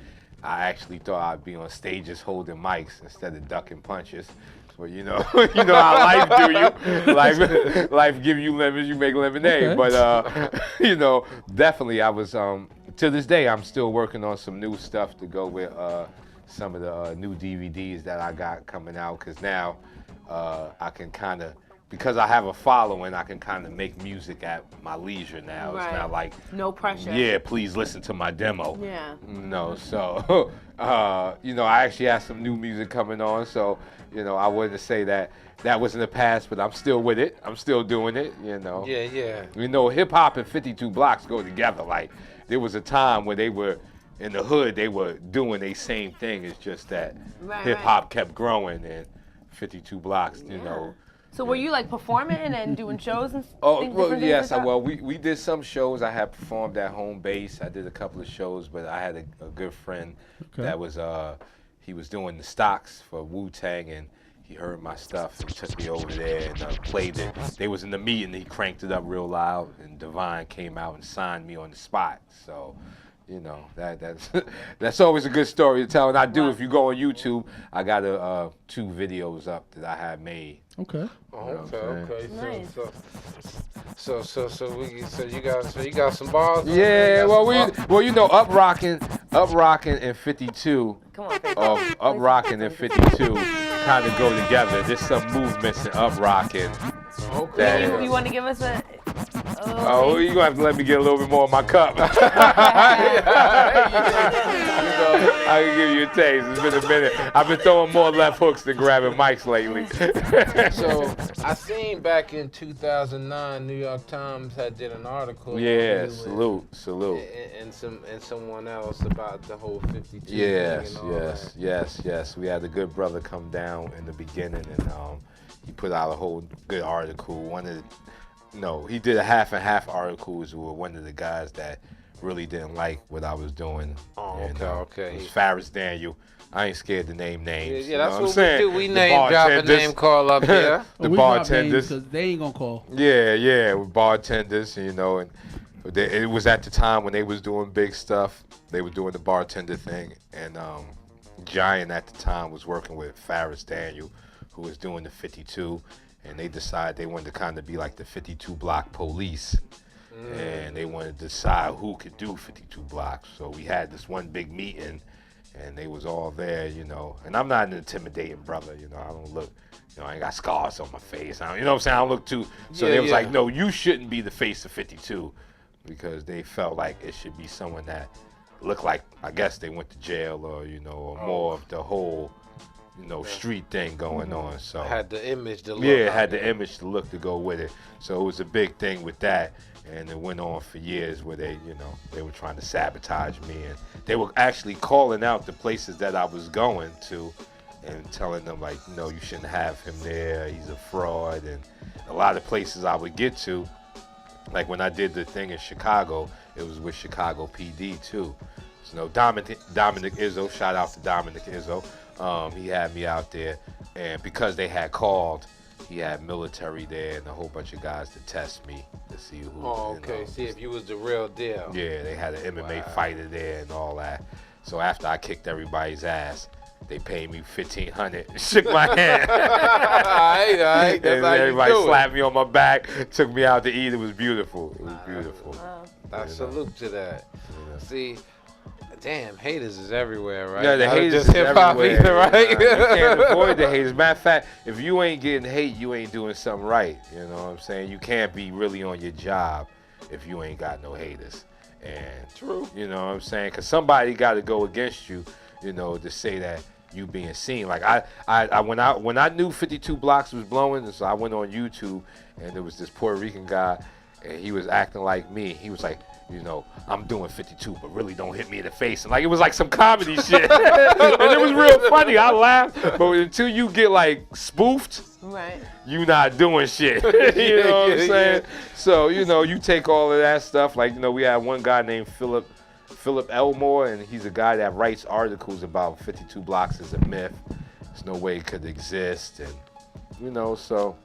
I actually thought I'd be on stages holding mics instead of ducking punches. But you know how life do you. Life give you lemons, you make lemonade. Okay. But you know, definitely I was to this day I'm still working on some new stuff to go with some of the new DVDs that I got coming out, because now I can kind of, because I have a following, I can kind of make music at my leisure now. Right. It's not like, No pressure. yeah, please listen to my demo. Yeah. No, so, you know, I actually have some new music coming on, so, you know, I wouldn't say that was in the past, but I'm still with it. I'm still doing it, you know. Yeah. You know, hip hop and 52 blocks go together. Like, there was a time where they were, in the hood, they were doing the same thing. It's just that hip hop kept growing, and 52 blocks, you know. So were you like performing and doing shows and Oh, things, well, different things yes. like that? Well, we did some shows. I had performed at home base. I did a couple of shows, but I had a good friend that was he was doing the stocks for Wu-Tang, and he heard my stuff and took me over there and played it. They was in the meeting. He cranked it up real loud, and Divine came out and signed me on the spot. So, you know, that's always a good story to tell. And I do, if you go on YouTube, I got 2 videos up that I have made. Okay. Okay. Nice. So you got some bars? Yeah, well, you know, Up Rockin' and 52. Come on, Faith. Up Rockin' and 52 kind of go together. There's some movements in Up Rockin'. Okay. You want to give us a? Oh, you're going to have to let me get a little bit more of my cup. I can give you a taste. It's been a minute. I've been throwing more left hooks than grabbing mics lately. So I seen back in 2009, New York Times had did an article. Yeah, salute. And someone else about the whole 52 Yes. thing and all that. Yes. We had a good brother come down in the beginning, and he put out a whole good article. He did a half and half articles with one of the guys that really didn't like what I was doing. Oh, and, okay. It was Faris Daniel. I ain't scared to name names. Yeah, that's you know what I'm saying? we do. We name drop a name call up here. The We drop names bartenders. 'cause they ain't gonna call. Yeah, with bartenders, you know, and it was at the time when they was doing big stuff. They were doing the bartender thing, and Giant at the time was working with Faris Daniel, who was doing the 52, and they decided they wanted to kind of be like the 52 block police, and they wanted to decide who could do 52 blocks. So we had this one big meeting, and they was all there, you know. And I'm not an intimidating brother, you know. I don't look, you know, I ain't got scars on my face. You know what I'm saying? I don't look too. So they was like, no, you shouldn't be the face of 52, because they felt like it should be someone that looked like, I guess they went to jail, or you know, or more of the whole, you know, street thing going on. So Had the image to look. yeah, it had the image to look to go with it. So it was a big thing with that, and it went on for years where they, you know, they were trying to sabotage me, and they were actually calling out the places that I was going to, and telling them like, no, you shouldn't have him there. He's a fraud. And a lot of places I would get to, like when I did the thing in Chicago, it was with Chicago PD too. So, you know, Dominic Izzo, shout out to Dominic Izzo. He had me out there, and because they had called, he had military there and a whole bunch of guys to test me to see who. Oh, okay. You know, See if you was the real deal. yeah, they had an MMA fighter there and all that. So after I kicked everybody's ass, they paid me $1,500. Shook my hand. Alright, that's And how everybody you do slapped me on my back, took me out to eat. It was beautiful. It was beautiful. I salute to that. See, damn, haters is everywhere, right? Yeah, the Not haters just is hip hop everywhere. either, right? You can't avoid the haters. Matter of fact, if you ain't getting hate, you ain't doing something right. You know what I'm saying? You can't be really on your job if you ain't got no haters. And True. You know what I'm saying? Because somebody got to go against you, you know, to say that you being seen. Like when I knew 52 Blocks was blowing, so I went on YouTube, and there was this Puerto Rican guy, and he was acting like me. He was like, you know, I'm doing 52, but really don't hit me in the face. And like, it was like some comedy shit. And it was real funny. I laughed. But until you get like spoofed, Right. you not doing shit. You know what I'm saying? So, you know, you take all of that stuff. Like, you know, we had one guy named Philip Elmore, and he's a guy that writes articles about 52 Blocks as a myth. There's no way it could exist. And, you know, so,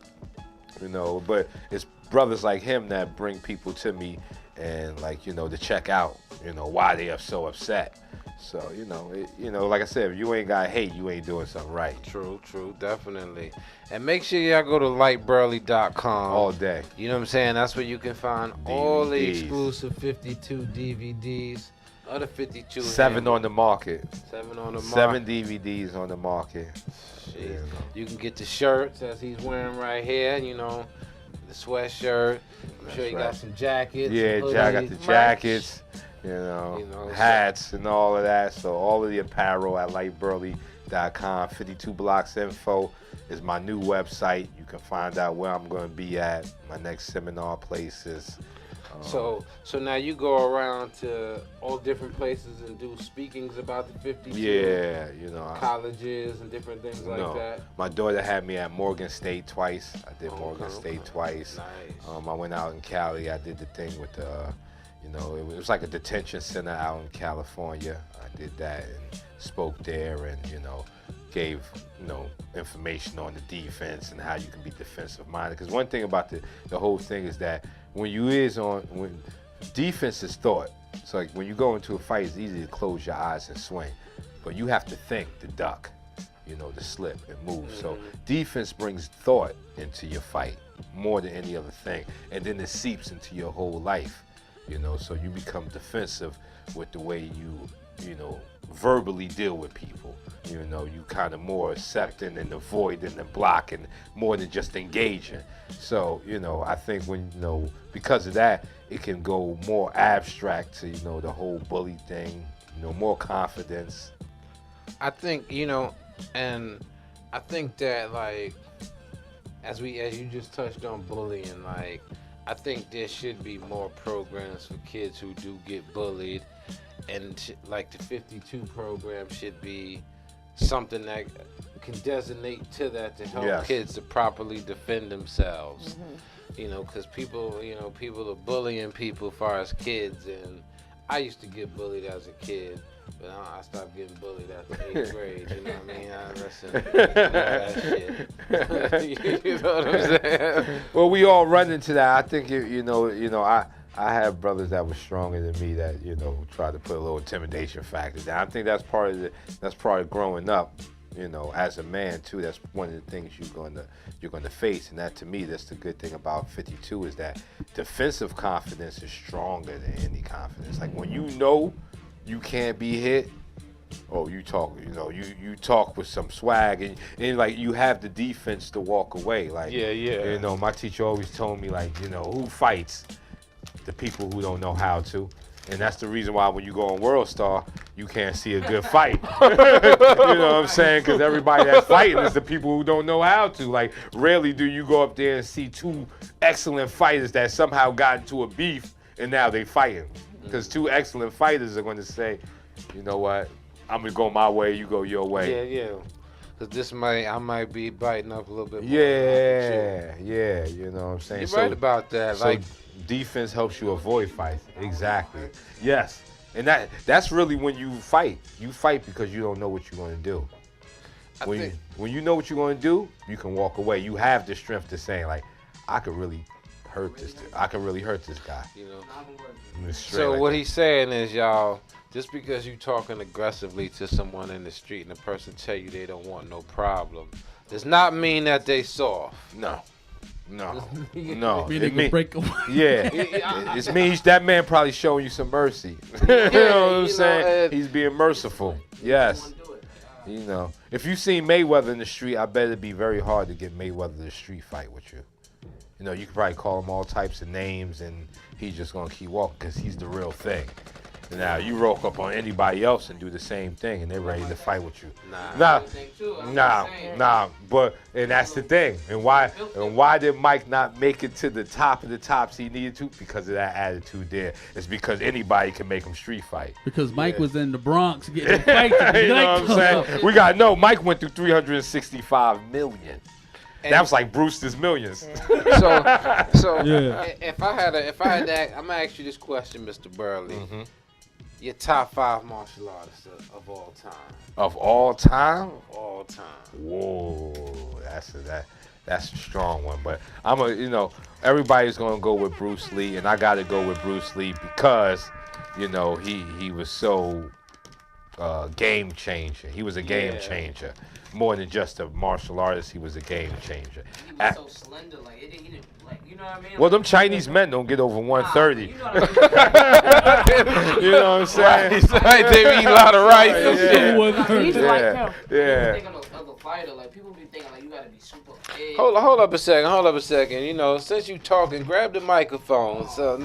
you know, but it's brothers like him that bring people to me and, like, you know, to check out, you know, why they are so upset. So, you know, like I said, if you ain't got hate, you ain't doing something right. True, definitely. And make sure y'all go to lightburley.com. All day. You know what I'm saying? That's where you can find all the DVDs. exclusive 52 DVDs. Other 52. 7 on the market. 7 on the market. 7 DVDs on the market. Jeez. You can get the shirts as he's wearing right here, you know, the sweatshirt. I'm sure you got some jackets. Yeah, some I got the hoodies. jackets, you know, so- hats and all of that. So all of the apparel at lightburley.com. 52 Blocks Info is my new website. You can find out where I'm going to be at, my next seminar places. So now you go around to all different places and do speakings about the 52. Yeah, you know. Colleges and different things like that. My daughter had me at Morgan State twice. I did Morgan Okay, State okay. twice. Nice. I went out in Cali. I did the thing with the, you know, it was like a detention center out in California. I did that and spoke there, and, you know, gave, you know, information on the defense and how you can be defensive minded. Because one thing about the whole thing is that when defense is thought. So like when you go into a fight, it's easy to close your eyes and swing, but you have to think to duck, to slip and move. So defense brings thought into your fight more than any other thing, and then it seeps into your whole life. So you become defensive with the way you verbally deal with people. You kind of more accepting and avoiding and blocking more than just engaging. So, I think when, because of that, it can go more abstract to, the whole bully thing, more confidence. I think, and I think that, like, as you just touched on bullying, like, I think there should be more programs for kids who do get bullied, and like the 52 program should be something that can designate to that to help kids to properly defend themselves. Because people are bullying people as far as kids, and I used to get bullied as a kid. But I stopped getting bullied after 8th grade, you know what I mean? That shit. You know what I'm saying? Well, we all run into that. I think, I have brothers that were stronger than me that, try to put a little intimidation factor down. I think that's part of growing up, as a man too. That's one of the things you're going to face. And that, to me, that's the good thing about 52 is that defensive confidence is stronger than any confidence. Like when you can't be hit. Oh, you talk, you talk with some swag, and like you have the defense to walk away. Like, my teacher always told me, like, who fights? The people who don't know how to. And that's the reason why when you go on World Star, you can't see a good fight. You know what I'm saying? Because everybody that's fighting is the people who don't know how to. Like, rarely do you go up there and see two excellent fighters that somehow got into a beef and now they fighting. Because two excellent fighters are going to say, you know what, I'm going to go my way, you go your way. Yeah. Because I might be biting up a little bit more. Yeah, you know what I'm saying? You're right about that. So defense helps you avoid fights. Exactly. Yes. And that's really when you fight. You fight because you don't know what you're going to do. When you know what you're going to do, you can walk away. You have the strength to say, like, I could really hurt this guy. So what he's saying is, y'all, just because you talking aggressively to someone in the street and the person tell you they don't want no problem, does not mean that they soft. No. It means break away. It means that man probably showing you some mercy. You know what I'm saying? He's being merciful. Yes. If you see Mayweather in the street, I bet it'd be very hard to get Mayweather to street fight with you. You could probably call him all types of names, and he's just gonna keep walking because he's the real thing. Now you roll up on anybody else and do the same thing, and they're ready to fight with you. Nah. But that's the thing. And why did Mike not make it to the top of the tops he needed to? Because of that attitude there. It's because anybody can make him street fight. Because Mike was in the Bronx getting fights. You know what I'm saying? We got to know Mike went through 365 million. And that was like Brewster's Millions. So if I had to, I'm gonna ask you this question, Mr. Burley. Your top 5 martial artists of all time. Of all time? Of all time. Whoa, that's a strong one. But everybody's gonna go with Bruce Lee, and I gotta go with Bruce Lee because, he was so game changer. He was a game changer. More than just a martial artist, he was a game changer. He was so slender, like he didn't, like, you know what I mean? Well, them Chinese men don't get over 130. You know what I'm saying? They eat a lot of rice and shit. Yeah. Thinking of a fighter, like people be thinking like you gotta be super big. Hold up a second. Since you talking, grab the microphone. So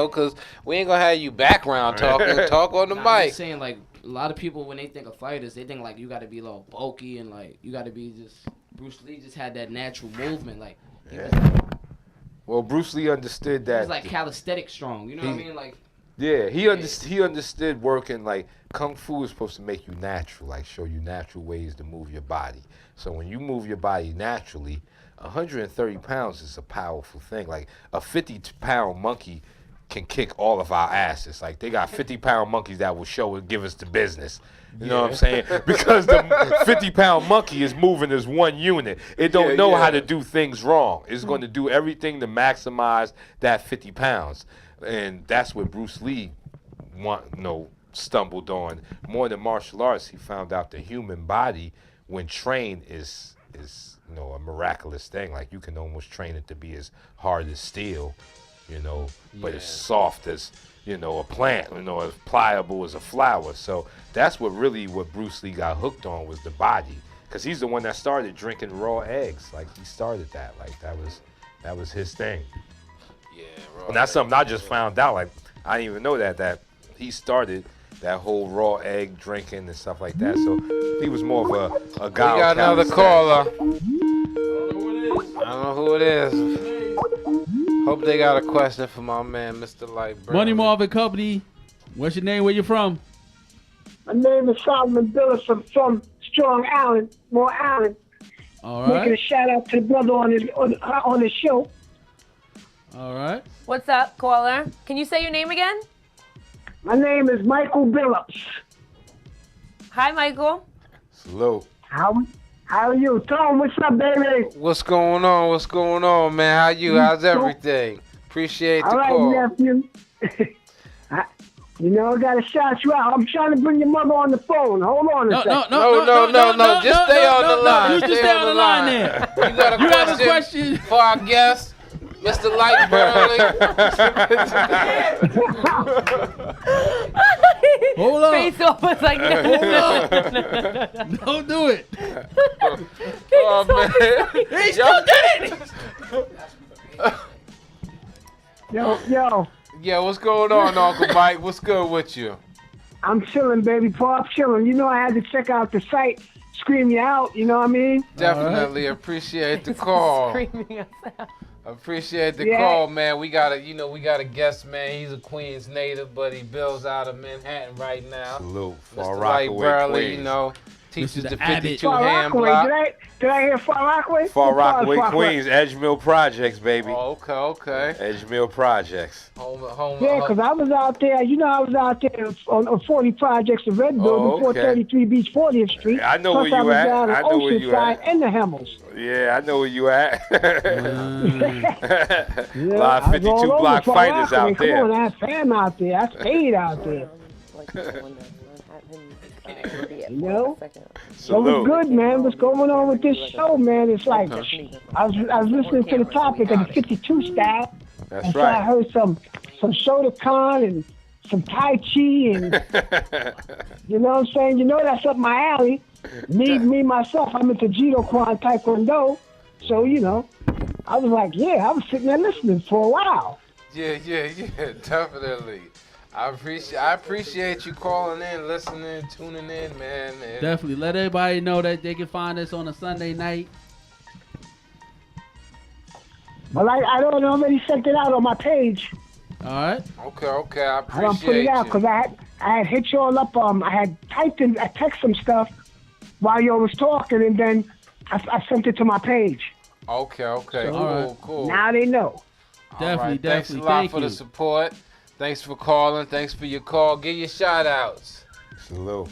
because we ain't gonna have you background talking. Talk on the mic. I'm just saying, like, a lot of people, when they think of fighters, they think like you got to be a little bulky and like you got to be just. Bruce Lee just had that natural movement, like. Well, Bruce Lee understood that. He was like calisthenic strong, you know what I mean, like. Yeah, he understood working like kung fu is supposed to make you natural, like show you natural ways to move your body. So when you move your body naturally, 130 pounds is a powerful thing. Like a 50-pound monkey can kick all of our asses. Like they got 50-pound monkeys that will show and give us the business. You know what I'm saying? Because the 50-pound monkey is moving as one unit. It don't know how to do things wrong. It's going to do everything to maximize that 50 pounds. And that's what Bruce Lee stumbled on. More than martial arts, he found out the human body, when trained, is a miraculous thing. Like, you can almost train it to be as hard as steel, but as soft as a plant, as pliable as a flower. So that's what Bruce Lee got hooked on, was the body, because he's the one that started drinking raw eggs. Like, he started that. Like, that was his thing. Yeah, and that's something I just found out. Like, I didn't even know that he started that whole raw egg drinking and stuff like that. So he was more of a guy. We got another caller. I don't know who it is. Hope they got a question for my man, Mr. Lightburn. Money Marv and Company. What's your name? Where you from? My name is Solomon Billis. I'm from Strong Island, Long Island. All right. Making a shout out to the brother on his show. All right. What's up, caller? Can you say your name again? My name is Michael Billups. Hi, Michael. Hello. How are you? Tom, what's up, baby? What's going on? What's going on, man? How you? How's everything? Appreciate the call. All right, nephew. I gotta shout you out. I'm trying to bring your mother on the phone. Hold on a second. No. Just stay on the line. You just stay on the line there. You got a question for our guest, Mr. Lightburn? Hold on. Face off was like, no. Don't do it. Oh, man. He still did it. Yo. Yeah, what's going on, Uncle Mike? What's good with you? I'm chilling, baby. Pop, chilling. I had to check out the site, scream you out. You know what I mean? Definitely appreciate the call. Screaming us out. Appreciate the call, man. We got a guest, man. He's a Queens native, but he builds out of Manhattan right now. Salute. Mr. Lightburn, teaches the 52 hand block. Did I hear Far Rockaway? Far Rockaway, Queens, Edge Mill Projects, baby. Oh, okay. Edge Mill Projects. Yeah, because I was out there. I was out there on 40 projects in Red Building, 433 Beach 40th Street. I know where you at. I know where you at. And the Hemmels. Yeah, I know where you at. A lot of 52 block fighters out there. Come on, I have fam out there. I stayed out there. So it's good, man. What's going on with this show, man? It's like I was listening to the topic of the 52 style. That's so right. I heard some Shotokan and some Tai Chi and you know what I'm saying? That's up my alley. Me myself, I'm into Judo Kwan Taekwondo. So, I was like, I was sitting there listening for a while. Yeah, definitely. I appreciate you calling in, listening, tuning in, man. And definitely. Let everybody know that they can find us on a Sunday night. Well, I don't already sent it out on my page. All right. Okay. I appreciate I don't put it out because I had hit y'all up. I had I text some stuff while y'all was talking, and then I sent it to my page. Okay. So, Cool. Now they know. Definitely. Thanks a lot for the support. Thanks for calling. Thanks for your call. Give your shout outs. Salute.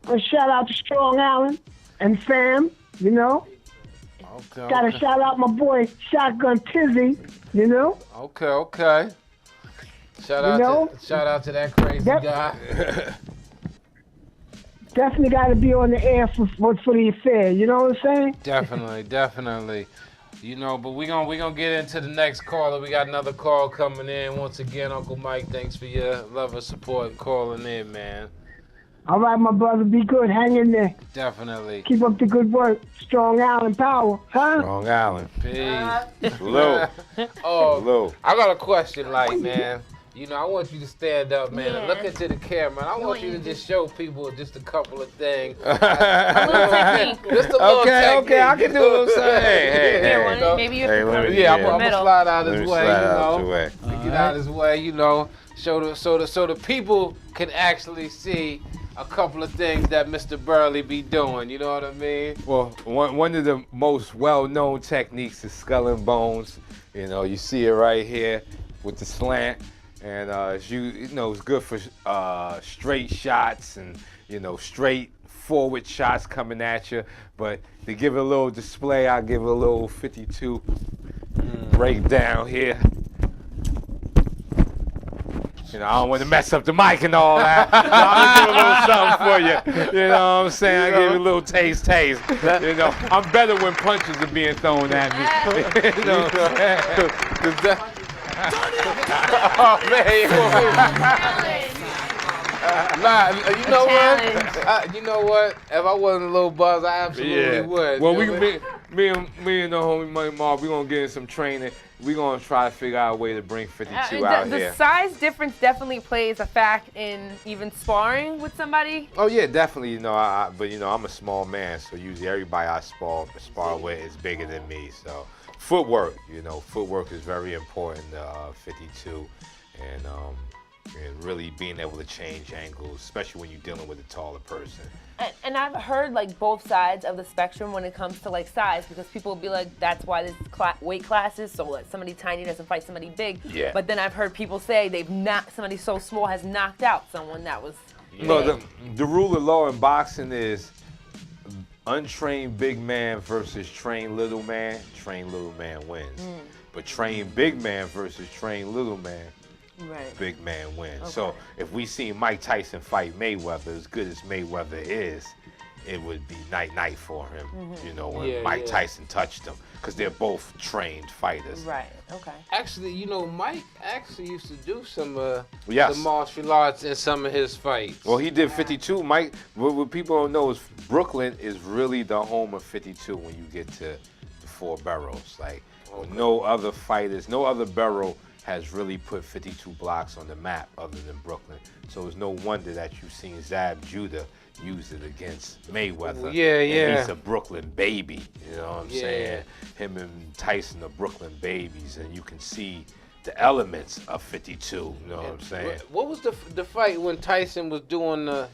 A shout out to Strong Island and fam, Okay. Gotta shout out my boy Shotgun Tizzy, Okay. Shout out to that crazy guy. Definitely gotta be on the air for the affair, you know what I'm saying? Definitely. But we're gonna get into the next caller. We got another call coming in. Once again, Uncle Mike, thanks for your love and support and calling in, man. All right, my brother, be good. Hang in there. Definitely. Keep up the good work. Strong Island power, huh? Strong Island. Peace. Hello. Hello. I got a question, man. I want you to stand up, man, and look into the camera. And I want you to just show people just a couple of things. A little technique. Just a little technique. Okay, I can do what I'm saying. Hey. Maybe you have to come I'm gonna slide out Let his me way, slide out your way. Get out his way, so the people can actually see a couple of things that Mr. Burley be doing. You know what I mean? Well, one of the most well-known techniques is skull and bones. You see it right here with the slant. And it's good for straight shots and straight forward shots coming at you. But to give it a little display, I'll give it a little 52 breakdown here. You know, I don't want to mess up the mic and all that. So I'm gonna do a little something for you. You know what I'm saying? I give you a little taste. You know, I'm better when punches are being thrown at me. You know what I'm saying? Oh man, you know what? You know what? If I wasn't a little buzz, I absolutely would. Well, me and the homie Marv, we gonna get in some training. We gonna try to figure out a way to bring 52 out here. The size difference definitely plays a fact in even sparring with somebody. Oh yeah, definitely. You know, but you know, I'm a small man, so usually everybody I spar with is bigger than me. So footwork, you know, is very important. 52, and really being able to change angles, especially when you're dealing with a taller person. And I've heard like both sides of the spectrum when it comes to like size, because people will be like, that's why this weight classes, so that somebody tiny doesn't fight somebody big. Yeah. But then I've heard people say somebody so small has knocked out someone that was big. No, the rule of law in boxing is untrained big man versus trained little man. Trained little man wins. But trained big man versus trained little man. Right. Big man wins. Okay. So if we see Mike Tyson fight Mayweather, as good as Mayweather is, it would be night for him. You know, when Mike Tyson touched him, because they're both trained fighters. Right. Okay. Actually, you know, Mike actually used to do some the martial arts in some of his fights. Well, he did 52. Mike, what people don't know is Brooklyn is really the home of 52 when you get to the four boroughs. Like, no other fighters, no other borough has really put 52 blocks on the map other than Brooklyn. So it's no wonder that you've seen Zab Judah use it against Mayweather. And he's a Brooklyn baby, you know what I'm saying? Him and Tyson are Brooklyn babies, and you can see the elements of 52, you know what I'm saying? What was the fight when Tyson was doing the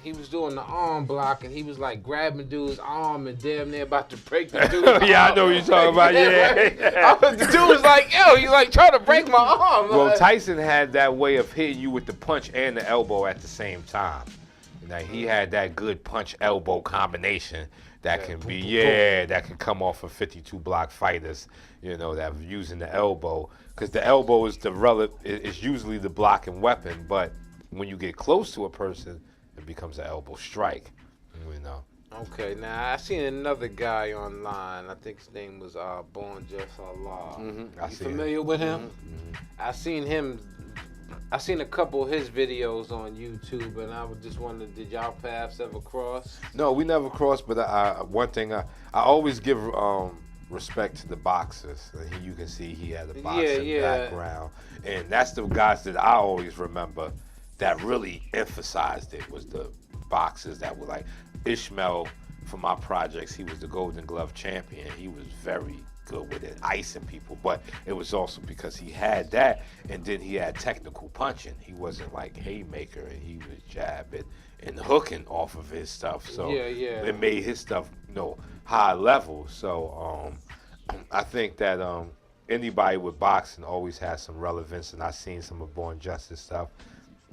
arm block, and he was like grabbing dude's arm and damn near about to break the dude's arm? I know what you're talking about, The dude was like, yo, he's like trying to break my arm. Well, Tyson had that way of hitting you with the punch and the elbow at the same time. Now, he had that good punch-elbow combination that can that can come off of 52 block fighters, you know, that are using the elbow. Because the elbow is is usually the blocking weapon, but when you get close to a person, it becomes an elbow strike, you know. Okay, now I seen another guy online. I think his name was Born Just Allah. You familiar with him? I seen a couple of his videos on YouTube, and I was just wondering, did y'all paths ever cross? No, we never crossed, but one thing I always give respect to the boxers. You can see he had a boxing background, and that's the guys that I always remember that really emphasized it was the boxers that were like Ishmael from my projects. He was the Golden Glove champion. He was very good with it, icing people, but it was also because he had that, and then he had technical punching. He wasn't like haymaker, and he was jabbing and hooking off of his stuff. So it made his stuff, you know, high level. So I think that anybody with boxing always has some relevance, and I seen some of Born Justice stuff.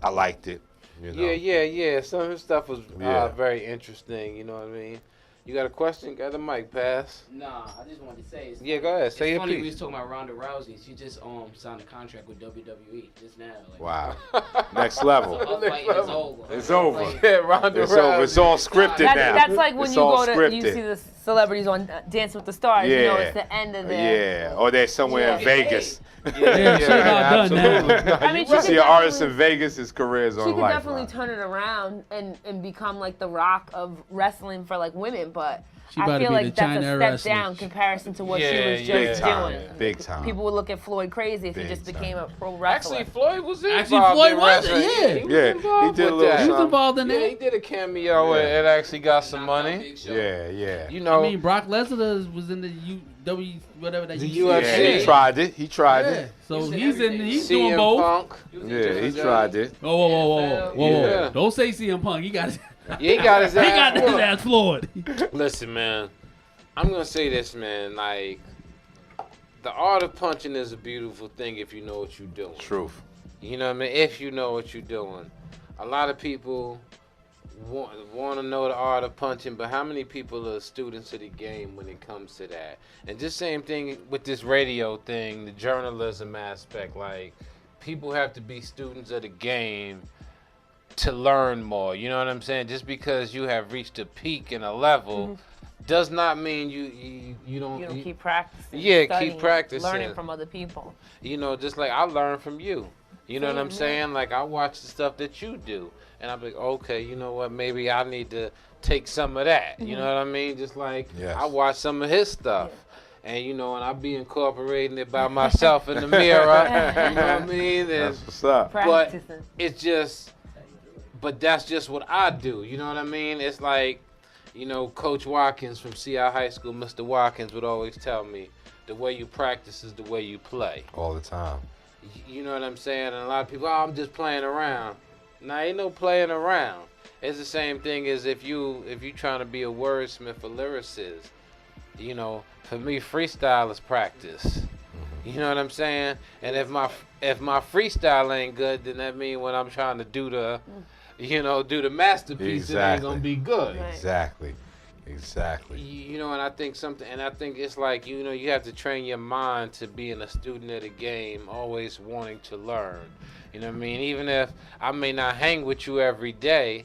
I liked it. You know? Some of his stuff was very interesting. You know what I mean? You got a question? Got a mic, pass? Nah, I just wanted to say. Go ahead. Say your funny piece. we was talking about Ronda Rousey. She just signed a contract with WWE just now. Like, wow. Next level. So her fight is over. It's over. Ronda It's Rousey. over. It's all scripted now. That's like when it's you go scripted. you see the celebrities on Dancing with the Stars. You know, it's the end of their. Or they're somewhere in Vegas. Done now. I mean, you see an artist in Vegas, his career is on She could life. definitely turn it around and become like the Rock of wrestling for like women, but She I about to feel be like the that's China a step wrestler. down in comparison to what she was just Big time. doing. Big time. People would look at Floyd crazy if he Big just became time. a pro wrestler. Actually, Floyd was involved Actually, Floyd in was, wrestling. yeah. He was involved he did a with little that. He was involved in Yeah, that. he did a cameo and actually got some money. Yeah. You know, I mean, Brock Lesnar was in the whatever that The you UFC. said. Yeah, he tried it. Yeah. So he's doing CM both. Punk. Yeah, he tried it. Whoa. Yeah. Don't say CM Punk. He got He got his ass. his ass floored. Listen, man. I'm gonna say this, man. Like, the art of punching is a beautiful thing if you know what you're doing. Truth. You know what I mean? If you know what you're doing. A lot of people want to know the art of punching, but how many people are students of the game when it comes to that? And just same thing with this radio thing, the journalism aspect. Like, people have to be students of the game to learn more. You know what I'm saying? Just because you have reached a peak in a level does not mean you don't keep practicing. Yeah, studying, keep practicing. learning from other people. You know, just like I learn from you. You know what I'm saying? Like I watch the stuff that you do, and I'm like, okay, you know what? Maybe I need to take some of that. You know what I mean? Just like I watch some of his stuff. And you know, and I be incorporating it by myself in the mirror. You know what I mean? And, that's what's up. But it's just, but that's just what I do. You know what I mean? It's like, you know, Coach Watkins from CI High School, Mr. Watkins would always tell me, the way you practice is the way you play. All the time. You know what I'm saying? And a lot of people, oh, I'm just playing around. Nah, ain't no playing around. It's the same thing as if you trying to be a wordsmith or lyricist. You know, for me, freestyle is practice. You know what I'm saying? And if my freestyle ain't good, then that means when I'm trying to do the, you know, do the masterpiece, it ain't gonna be good. Exactly. You know, and I think it's like, you know, you have to train your mind to being a student of the game, always wanting to learn. You know what I mean? Even if I may not hang with you every day,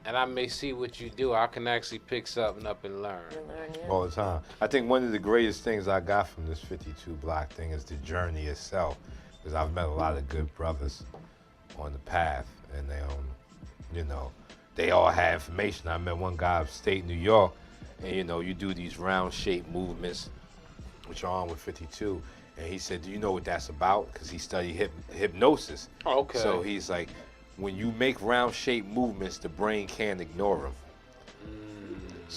and I may see what you do, I can actually pick something up and learn. All the time. I think one of the greatest things I got from this 52 block thing is the journey itself, because I've met a lot of good brothers on the path, and they, you know, they all have information. I met one guy upstate New York, and you know, you do these round-shaped movements, which are on with 52, and he said, "Do you know what that's about?" Because he studied hypnosis. Okay. So he's like, when you make round-shaped movements, the brain can't ignore them.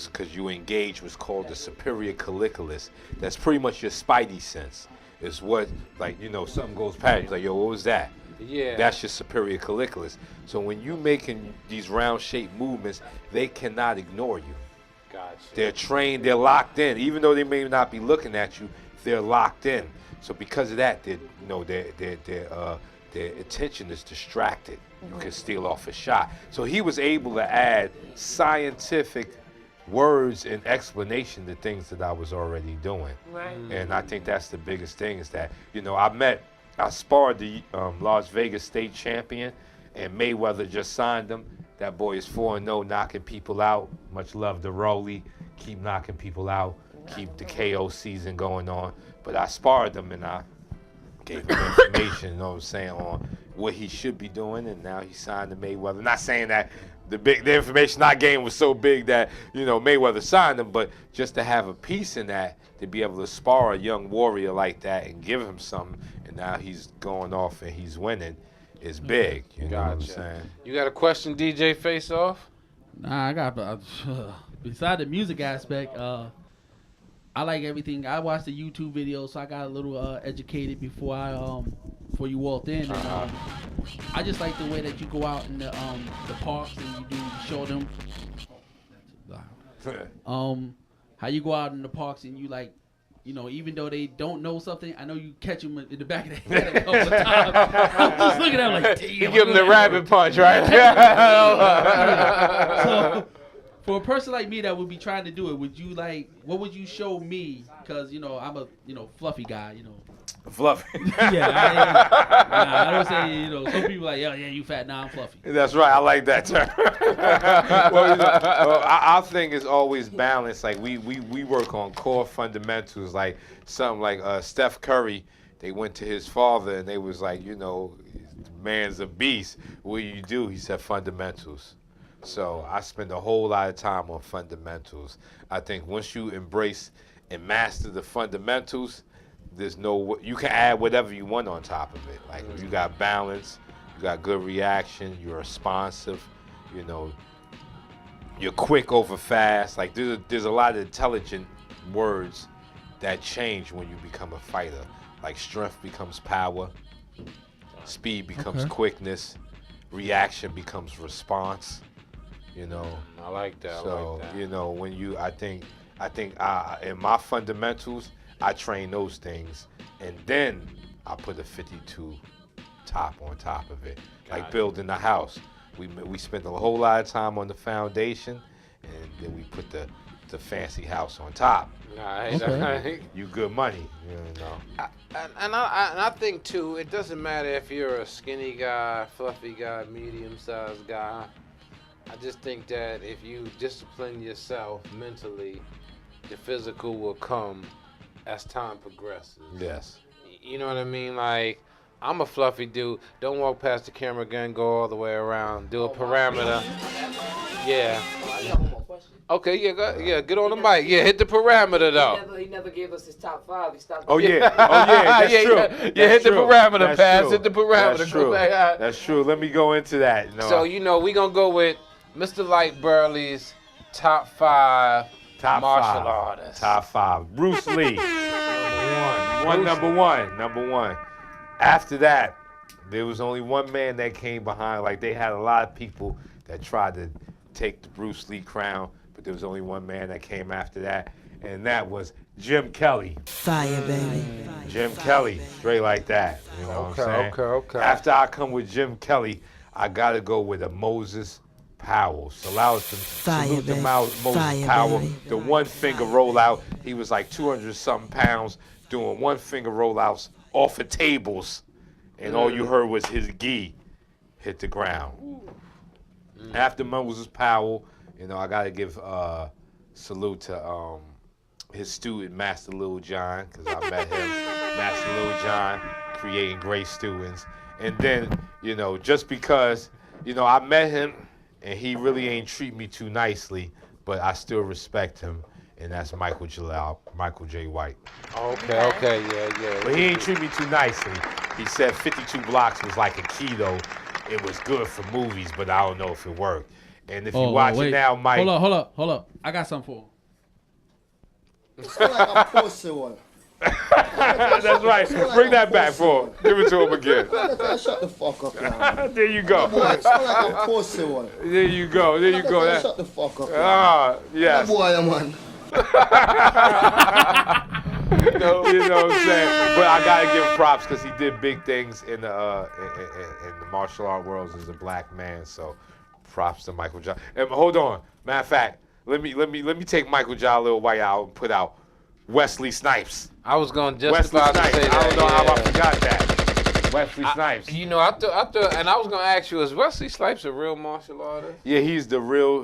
Because you engage what's called the superior colliculus. That's pretty much your spidey sense. It's what, like, you know, something goes past you, like, yo, what was that? Yeah. That's your superior colliculus. So when you making these round-shaped movements, they cannot ignore you. Gotcha. They're trained, they're locked in. Even though they may not be looking at you, they're locked in. So because of that, their attention is distracted. You can steal off a shot. So he was able to add scientific words and explanation to things that I was already doing. Right. And I think that's the biggest thing is that, you know, I sparred the Las Vegas state champion, and Mayweather just signed him. That boy is 4-0, knocking people out. Much love to Rolly. Keep knocking people out. Keep the KO season going on. But I sparred him, and I gave him information, you know what I'm saying, on what he should be doing, and now he signed to Mayweather. Not saying that the information I gained was so big that, you know, Mayweather signed him, but just to have a piece in that, to be able to spar a young warrior like that and give him something, and now he's going off and he's winning, is big. You know what I'm saying? You got a question, DJ Face Off? Nah, I got beside the music aspect, I like everything. I watched the YouTube video, so I got a little educated before you walked in. And, I just like the way that you go out in the parks and you show them how you go out in the parks and you, like, you know, even though they don't know something, I know you catch them in the back of the head a couple of times. I'm just looking at them like, damn. You give them the rabbit punch, right? So, for a person like me that would be trying to do it, what would you show me? Because, you know, I'm a, you know, fluffy guy, you know. Fluffy. I don't say, you know, some people like, yeah, you fat, nah, I'm fluffy. That's right, I like that term. Well, you know, our thing is always balance. Like, we work on core fundamentals, like something like Steph Curry. They went to his father and they was like, you know, man's a beast. What do you do? He said fundamentals. So I spend a whole lot of time on fundamentals. I think once you embrace and master the fundamentals, you can add whatever you want on top of it. Like, if you got balance, you got good reaction, you're responsive, you know, you're quick over fast. Like, there's a lot of intelligent words that change when you become a fighter. Like, strength becomes power, speed becomes quickness, reaction becomes response. You know, I like that. So, you know, when I think in my fundamentals, I train those things, and then I put a 52 top on top of it. Like building a house. We spent a whole lot of time on the foundation, and then we put the the fancy house on top. Right. You good money, you know. And I think too, it doesn't matter if you're a skinny guy, fluffy guy, medium-sized guy. I just think that if you discipline yourself mentally, the physical will come as time progresses. Yes. You know what I mean? Like, I'm a fluffy dude. Don't walk past the camera gun, go all the way around, do a parameter. Yeah. Okay, yeah, get on the mic. Yeah, hit the parameter though. He never gave us his top 5. He stopped. Oh yeah, that's true. Yeah, hit the parameter, That's pass. true. Hit the parameter. That's Go true. back out. That's true. Let me go into that. No, So we gonna go with Mr. Light Burley's top 5 martial artists. Top 5. Bruce Lee. Number one. After that, there was only one man that came behind. Like, they had a lot of people that tried to take the Bruce Lee crown, but there was only one man that came after that, and that was Jim Kelly. Fire, baby. Jim Kelly, straight like that. You know what I'm saying? Okay. After I come with Jim Kelly, I gotta go with a Moses Powell. So salute to Moses Powell. Baby. The one finger rollout. He was like 200-something pounds doing one finger rollouts off of tables, and all you heard was his gi hit the ground. After Moses Powell, I gotta give salute to his student, Master Lil Jon, because I met him, Master Lil Jon, creating great students. And then, just because, I met him and he really ain't treat me too nicely, but I still respect him, and that's Michael J. White. Okay, yeah. But he ain't treat me too nicely. He said 52 blocks was like a keto. It was good for movies, but I don't know if it worked. And if you watch it now, Mike. Hold up. I got something for him. It's like a pussy one. That's right. Bring that back for him. Give it to him again. Shut the fuck up, man. There you go. Boy, it's like a pussy one. There you go. Shut the fuck up, man. Yes. Boy, man. You know what I'm saying? But I gotta give props because he did big things in the martial art world as a black man. So props to Michael J. And hold on. Matter of fact, let me take Michael J. Lil White out and put out Wesley Snipes. I was going to just Wesley about Snipes. to say that. I don't know how I forgot that. Wesley Snipes. I thought, and I was going to ask you, is Wesley Snipes a real martial artist? Yeah, he is the real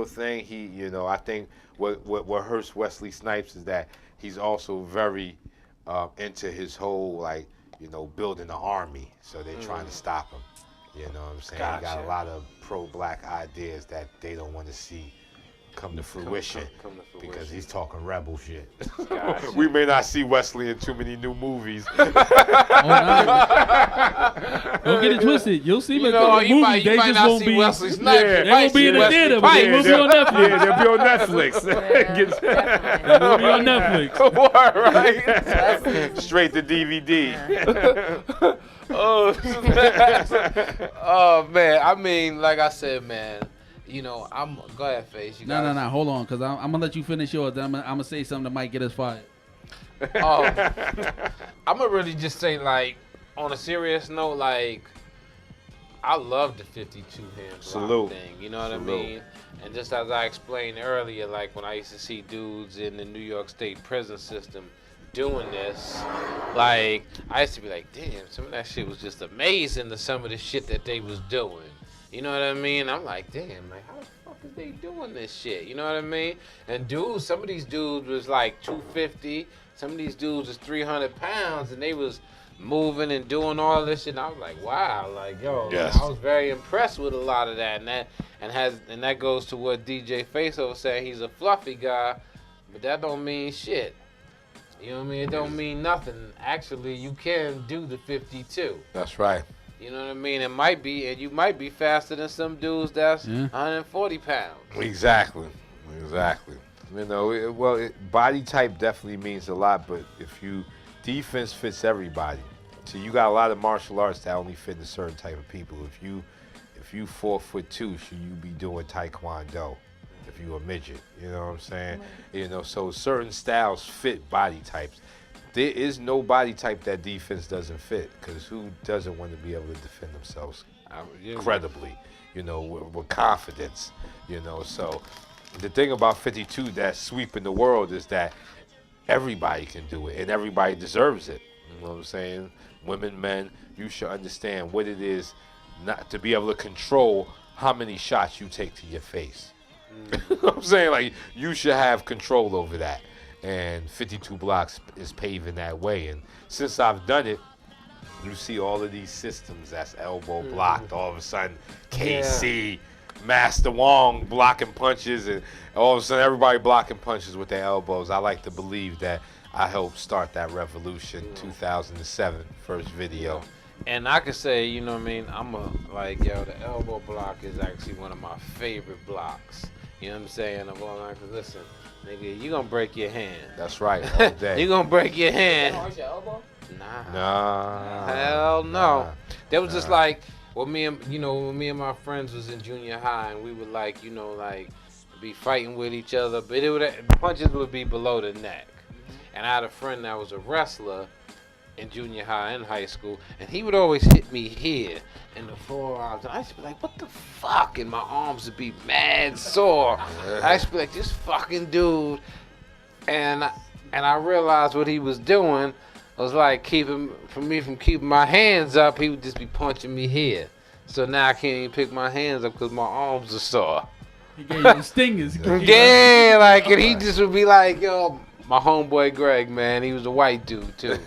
thing. He, I think what hurts Wesley Snipes is that he's also very into his whole, building an army. So they're trying to stop him. You know what I'm saying? Gotcha. He got a lot of pro-black ideas that they don't want to see come to fruition, because he's talking rebel shit. Gotcha. We may not see Wesley in too many new movies. Don't get it twisted. You'll see me in movies. You They might just not won't see be. Wesley Snipes. They won't be in the theater, but they will be on Netflix. Yeah, they'll be on Netflix. They will be on Netflix. Right? Straight to DVD. Oh man, I mean, like I said, man, I'm go ahead, Face. No. Hold on, because I'm gonna let you finish yours. Then I'm gonna say something that might get us fired. I'm gonna really just say, on a serious note, I love the 52 hand block thing. You know what I mean? And just as I explained earlier, when I used to see dudes in the New York State prison system doing this, I used to be like, damn, some of that shit was just amazing to some of the shit that they was doing. You know what I mean? I'm like, damn, how the fuck is they doing this shit? You know what I mean? And dudes, some of these dudes was 250, some of these dudes was 300 pounds, and they was moving and doing all this shit. And I was like, wow, Yes. I was very impressed with a lot of that. And that goes to what DJ Faso was saying. He's a fluffy guy, but that don't mean shit. You know what I mean? It don't mean nothing. Actually, you can do the 52. That's right. You know what I mean? And you might be faster than some dudes that's 140 pounds. Exactly. Body type definitely means a lot, but defense fits everybody. So you got a lot of martial arts that only fit a certain type of people. If you 4'2", should you be doing Taekwondo? If you a midget, you know what I'm saying? So certain styles fit body types. There is no body type that defense doesn't fit, because who doesn't want to be able to defend themselves credibly, with confidence, So the thing about 52 that's sweeping the world is that everybody can do it and everybody deserves it. You know what I'm saying? Women, men, you should understand what it is not to be able to control how many shots you take to your face. You know what I'm saying? Like, you should have control over that. And 52 Blocks is paving that way. And since I've done it, you see all of these systems that's elbow blocked. All of a sudden, KC, Master Wong blocking punches, and all of a sudden everybody blocking punches with their elbows. I like to believe that I helped start that revolution. 2007, first video. And I could say, you know what I mean, the elbow block is actually one of my favorite blocks. You know what I'm saying? I'm all like, listen, nigga, you gonna break your hand. That's right, all day. You gonna break your hand. Hurt your elbow? Nah. Hell no. That was just like, when me and my friends was in junior high, and we would be fighting with each other, but punches would be below the neck. And I had a friend that was a wrestler in junior high and high school, and he would always hit me here in the forearms, and I used to be like, what the fuck? And my arms would be mad sore. I used to be like, this fucking dude. And I realized what he was doing was like keeping my hands up. He would just be punching me here. So now I can't even pick my hands up because my arms are sore. He gave you the stingers. Yeah, like, and he just would be like, yo, my homeboy Greg, man, he was a white dude too.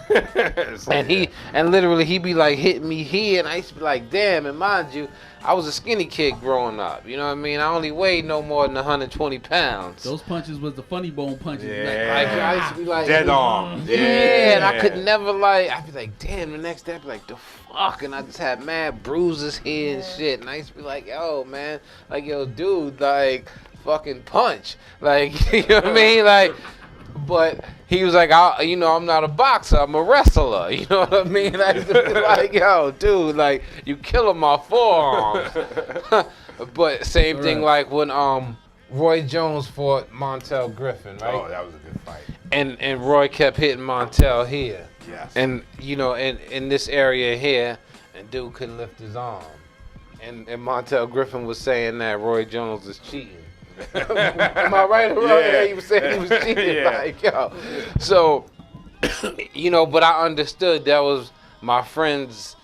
and literally he'd be like hitting me here, and I used to be like, damn. And mind you, I was a skinny kid growing up. You know what I mean? I only weighed no more than 120 pounds. Those punches was the funny bone punches. I used to be like, dead arm. Yeah, and I could never I'd be like, damn, the next day I'd be like, the fuck? And I just had mad bruises here and shit. And I used to be like, yo, man, like, yo, dude, like, fucking punch. Like, you know what I mean? Like, but he was like, I'm not a boxer, I'm a wrestler. You know what I mean? I used to be like, yo, dude, like, you killing my forearms. But same thing like when Roy Jones fought Montel Griffin, right? Oh, that was a good fight. And Roy kept hitting Montel here. Yes. And, in this area here, and dude couldn't lift his arm. And Montel Griffin was saying that Roy Jones is cheating. Am I right or wrong? Yeah. He was saying he was cheating. Like, yo. So, but I understood that was my friend's,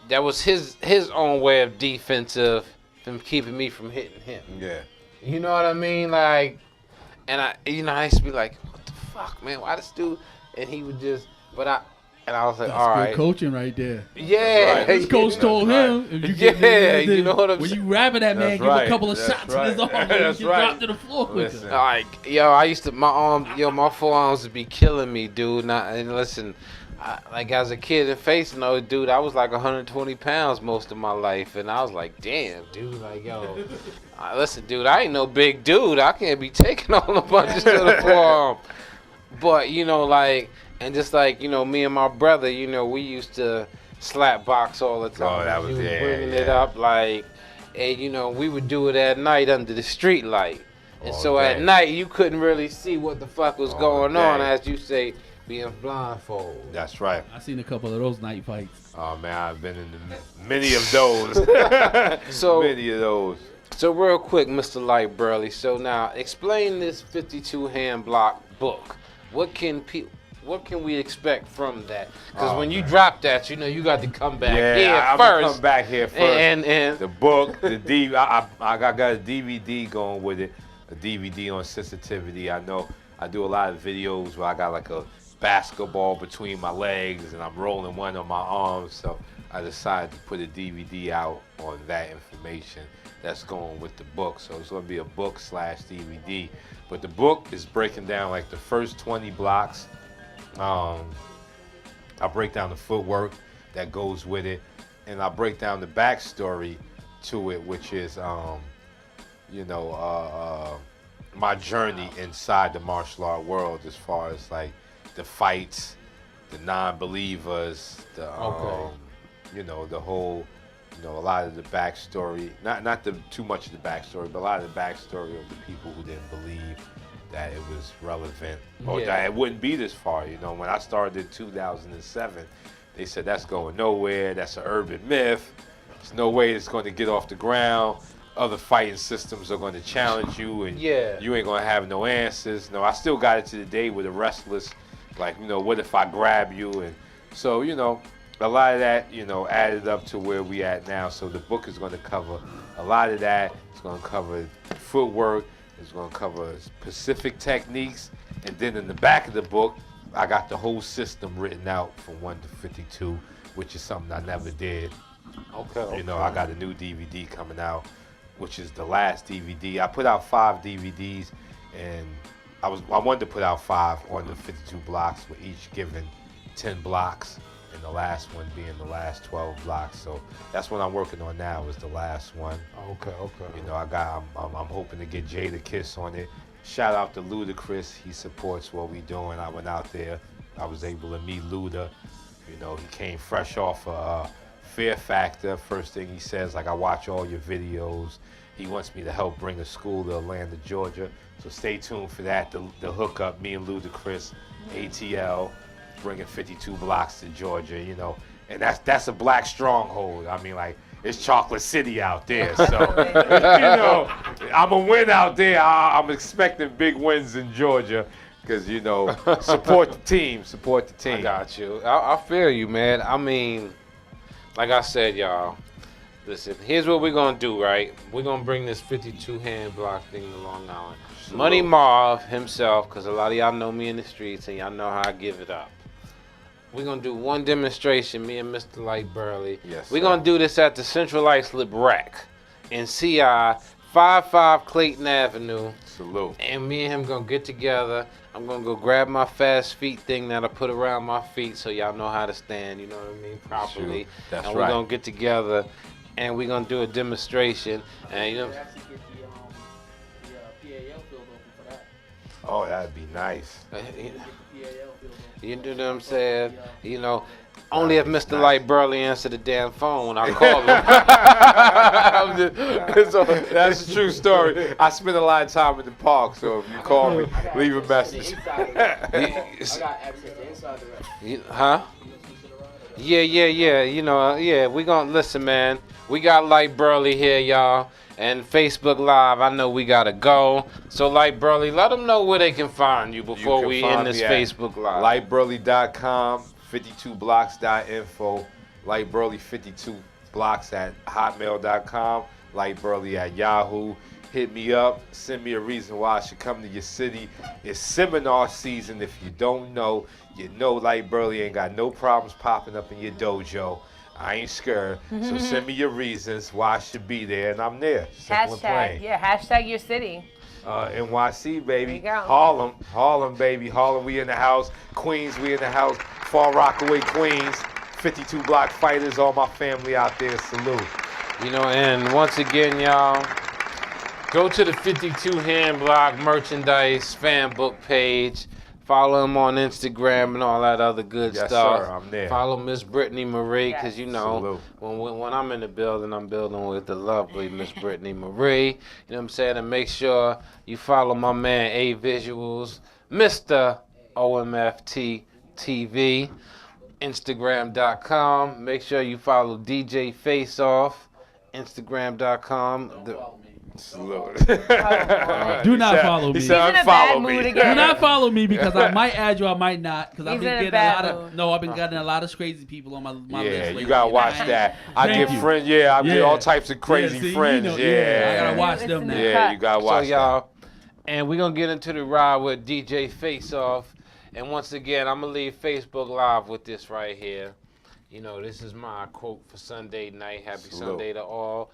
that was his own way of defensive from keeping me from hitting him. Yeah. You know what I mean? Like, and I used to be like, what the fuck, man? Why this dude? And he would just, and I was like, that's all right. good coaching right there. Yeah. His coach told him, if you get you know what I'm when saying? you rabbing that man, give a couple of That's shots in his arm and That's you right. drop to the floor with him. Like, yo, I used to, my forearms would be killing me, dude. And listen, like as a kid and facing those, dude, I was like 120 pounds most of my life. And I was like, damn, dude, like, yo, listen, dude, I ain't no big dude. I can't be taking all the punches to the forearm. But, and just like, me and my brother, we used to slap box all the time. Oh, that was, bringing it up, like, and, we would do it at night under the street light. And so at night, you couldn't really see what the fuck was going on, as you say, being blindfolded. That's right. I seen a couple of those night fights. Oh, man, I've been in many of those. Many of those. So real quick, Mr. Light Burley. So now, explain this 52 hand block book. What can we expect from that? Because when you drop that, you got to come back here I'm first. gonna come back here first. And the book, the DVD. I got a DVD going with it. A DVD on sensitivity. I know I do a lot of videos where I got like a basketball between my legs and I'm rolling one on my arm. So I decided to put a DVD out on that information that's going with the book. So it's gonna be a book / DVD. But the book is breaking down like the first 20 blocks. I break down the footwork that goes with it, and I break down the backstory to it, which is, my journey inside the martial art world, as far as like the fights, the non-believers, the the whole, a lot of the backstory. Not too much of the backstory, but a lot of the backstory of the people who didn't believe that it was relevant or that it wouldn't be this far. When I started in 2007, they said that's going nowhere. That's an urban myth. There's no way it's going to get off the ground. other fighting systems are going to challenge you, and Yeah. you ain't going to have no answers. No, I still got it to the day with the wrestlers, like, what if I grab you? And so, a lot of that, added up to where we at now. So the book is going to cover a lot of that. It's going to cover footwork. It's going to cover specific techniques. And then in the back of the book, I got the whole system written out from 1 to 52, which is something I never did. Okay. I got a new DVD coming out, which is the last DVD. I put out 5 DVDs, and I wanted to put out 5 on the 52 blocks, with each given 10 blocks, and the last one being the last 12 blocks. So that's what I'm working on now, is the last one. Okay. I'm hoping to get Jada Kiss on it. Shout out to Ludacris. He supports what we doing. I went out there. I was able to meet Luda. He came fresh off Fear Factor. First thing he says, like, I watch all your videos. He wants me to help bring a school to Atlanta, Georgia. So stay tuned for that. The hookup, me and Ludacris, ATL, bringing 52 blocks to Georgia, And that's a black stronghold. I mean, like, it's Chocolate City out there. So, I'm a win out there. I'm expecting big wins in Georgia because, support the team. Support the team. I got you. I feel you, man. I mean, like I said, y'all, listen, here's what we're going to do, right? We're going to bring this 52 hand block thing to Long Island. Money Marv himself, because a lot of y'all know me in the streets and y'all know how I give it up. We're going to do one demonstration, me and Mr. Light Burley. Yes, we're going to do this at the Central Islip Rec in CI, 55 Clayton Avenue. Salute. And me and him going to get together. I'm going to go grab my fast feet thing that I put around my feet so y'all know how to stand, you know what I mean, properly. Sure. That's and right. we're going to get together and we're going to do a demonstration. And, Oh, that'd be nice. You know what I'm saying? Only if Mr. Light Burley answered the damn phone when I call him. That's a true story. I spend a lot of time in the park, so if you call me, leave a message. Huh? Yeah. We gonna listen, man. We got Light Burley here, y'all. And Facebook Live, I know we gotta go. So Light Burley, let them know where they can find you before we end this Facebook Live. lightburley.com, 52blocks.info, lightburley52blocks at hotmail.com, lightburley at Yahoo. Hit me up, send me a reason why I should come to your city. It's seminar season. If you don't know, Light Burley ain't got no problems popping up in your dojo. I ain't scared. So send me your reasons why I should be there, and I'm there. Hashtag your city. NYC, baby. There you go. Harlem, baby. Harlem, we in the house. Queens, we in the house. Far Rockaway, Queens. 52 block fighters, all my family out there. Salute. And once again, y'all, go to the 52 Hand Block merchandise fan book page. Follow him on Instagram and all that other good Yes, stuff. Sir, I'm there. Follow Miss Brittany Marie, because Salute. when I'm in the building, I'm building with the lovely Miss Brittany Marie. You know what I'm saying? And make sure you follow my man A Visuals, Mr. OMFT TV, Instagram.com. Make sure you follow DJ Face Off, Instagram.com. Salute. Do not follow me. He said, He's in a bad mood again. Do not follow me because I might add you, I might not. Because I've He's been in a getting a bad lot of mood. No, I've been getting a lot of crazy people on my list. Yeah, lately, you gotta watch that. I Thank get you. friends. Yeah, I get Yeah. all types of crazy see, friends. I gotta watch Listen them to now. Yeah, you gotta So watch that. y'all, and we're gonna get into the ride with DJ Face Off. And once again, I'm gonna leave Facebook Live with this right here. This is my quote for Sunday night. Happy Salute. Sunday to all.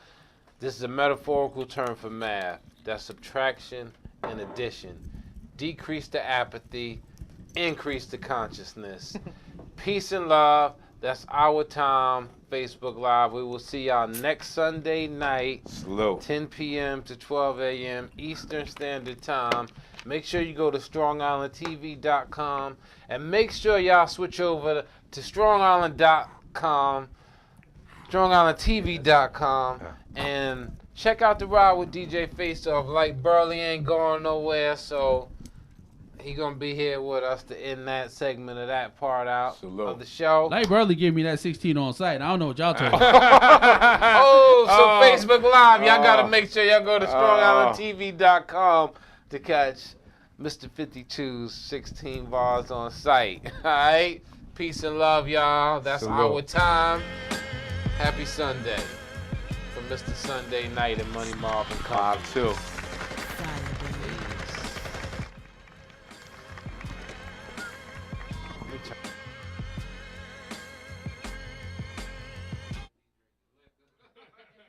This is a metaphorical term for math. That's subtraction and addition. Decrease the apathy, increase the consciousness. Peace and love. That's our time. Facebook Live. We will see y'all next Sunday night. Salute. 10 p.m. to 12 a.m. Eastern Standard Time. Make sure you go to StrongIslandTV.com and make sure y'all switch over to StrongIsland.com, StrongIslandTV.com, and check out the ride with DJ Face Off. Light Burley ain't going nowhere, so He gonna be here with us to end that segment of that part out Salute. of the show. Like Burley gave me that 16 on site. I don't know what y'all talking about. Facebook Live. Y'all gotta make sure y'all go to StrongIslandTV.com to catch Mr. 52's 16 bars on site. All right. Peace and love, y'all. That's our time. Happy Sunday from Mr. Sunday Night and Money Marv and Company. 5-2.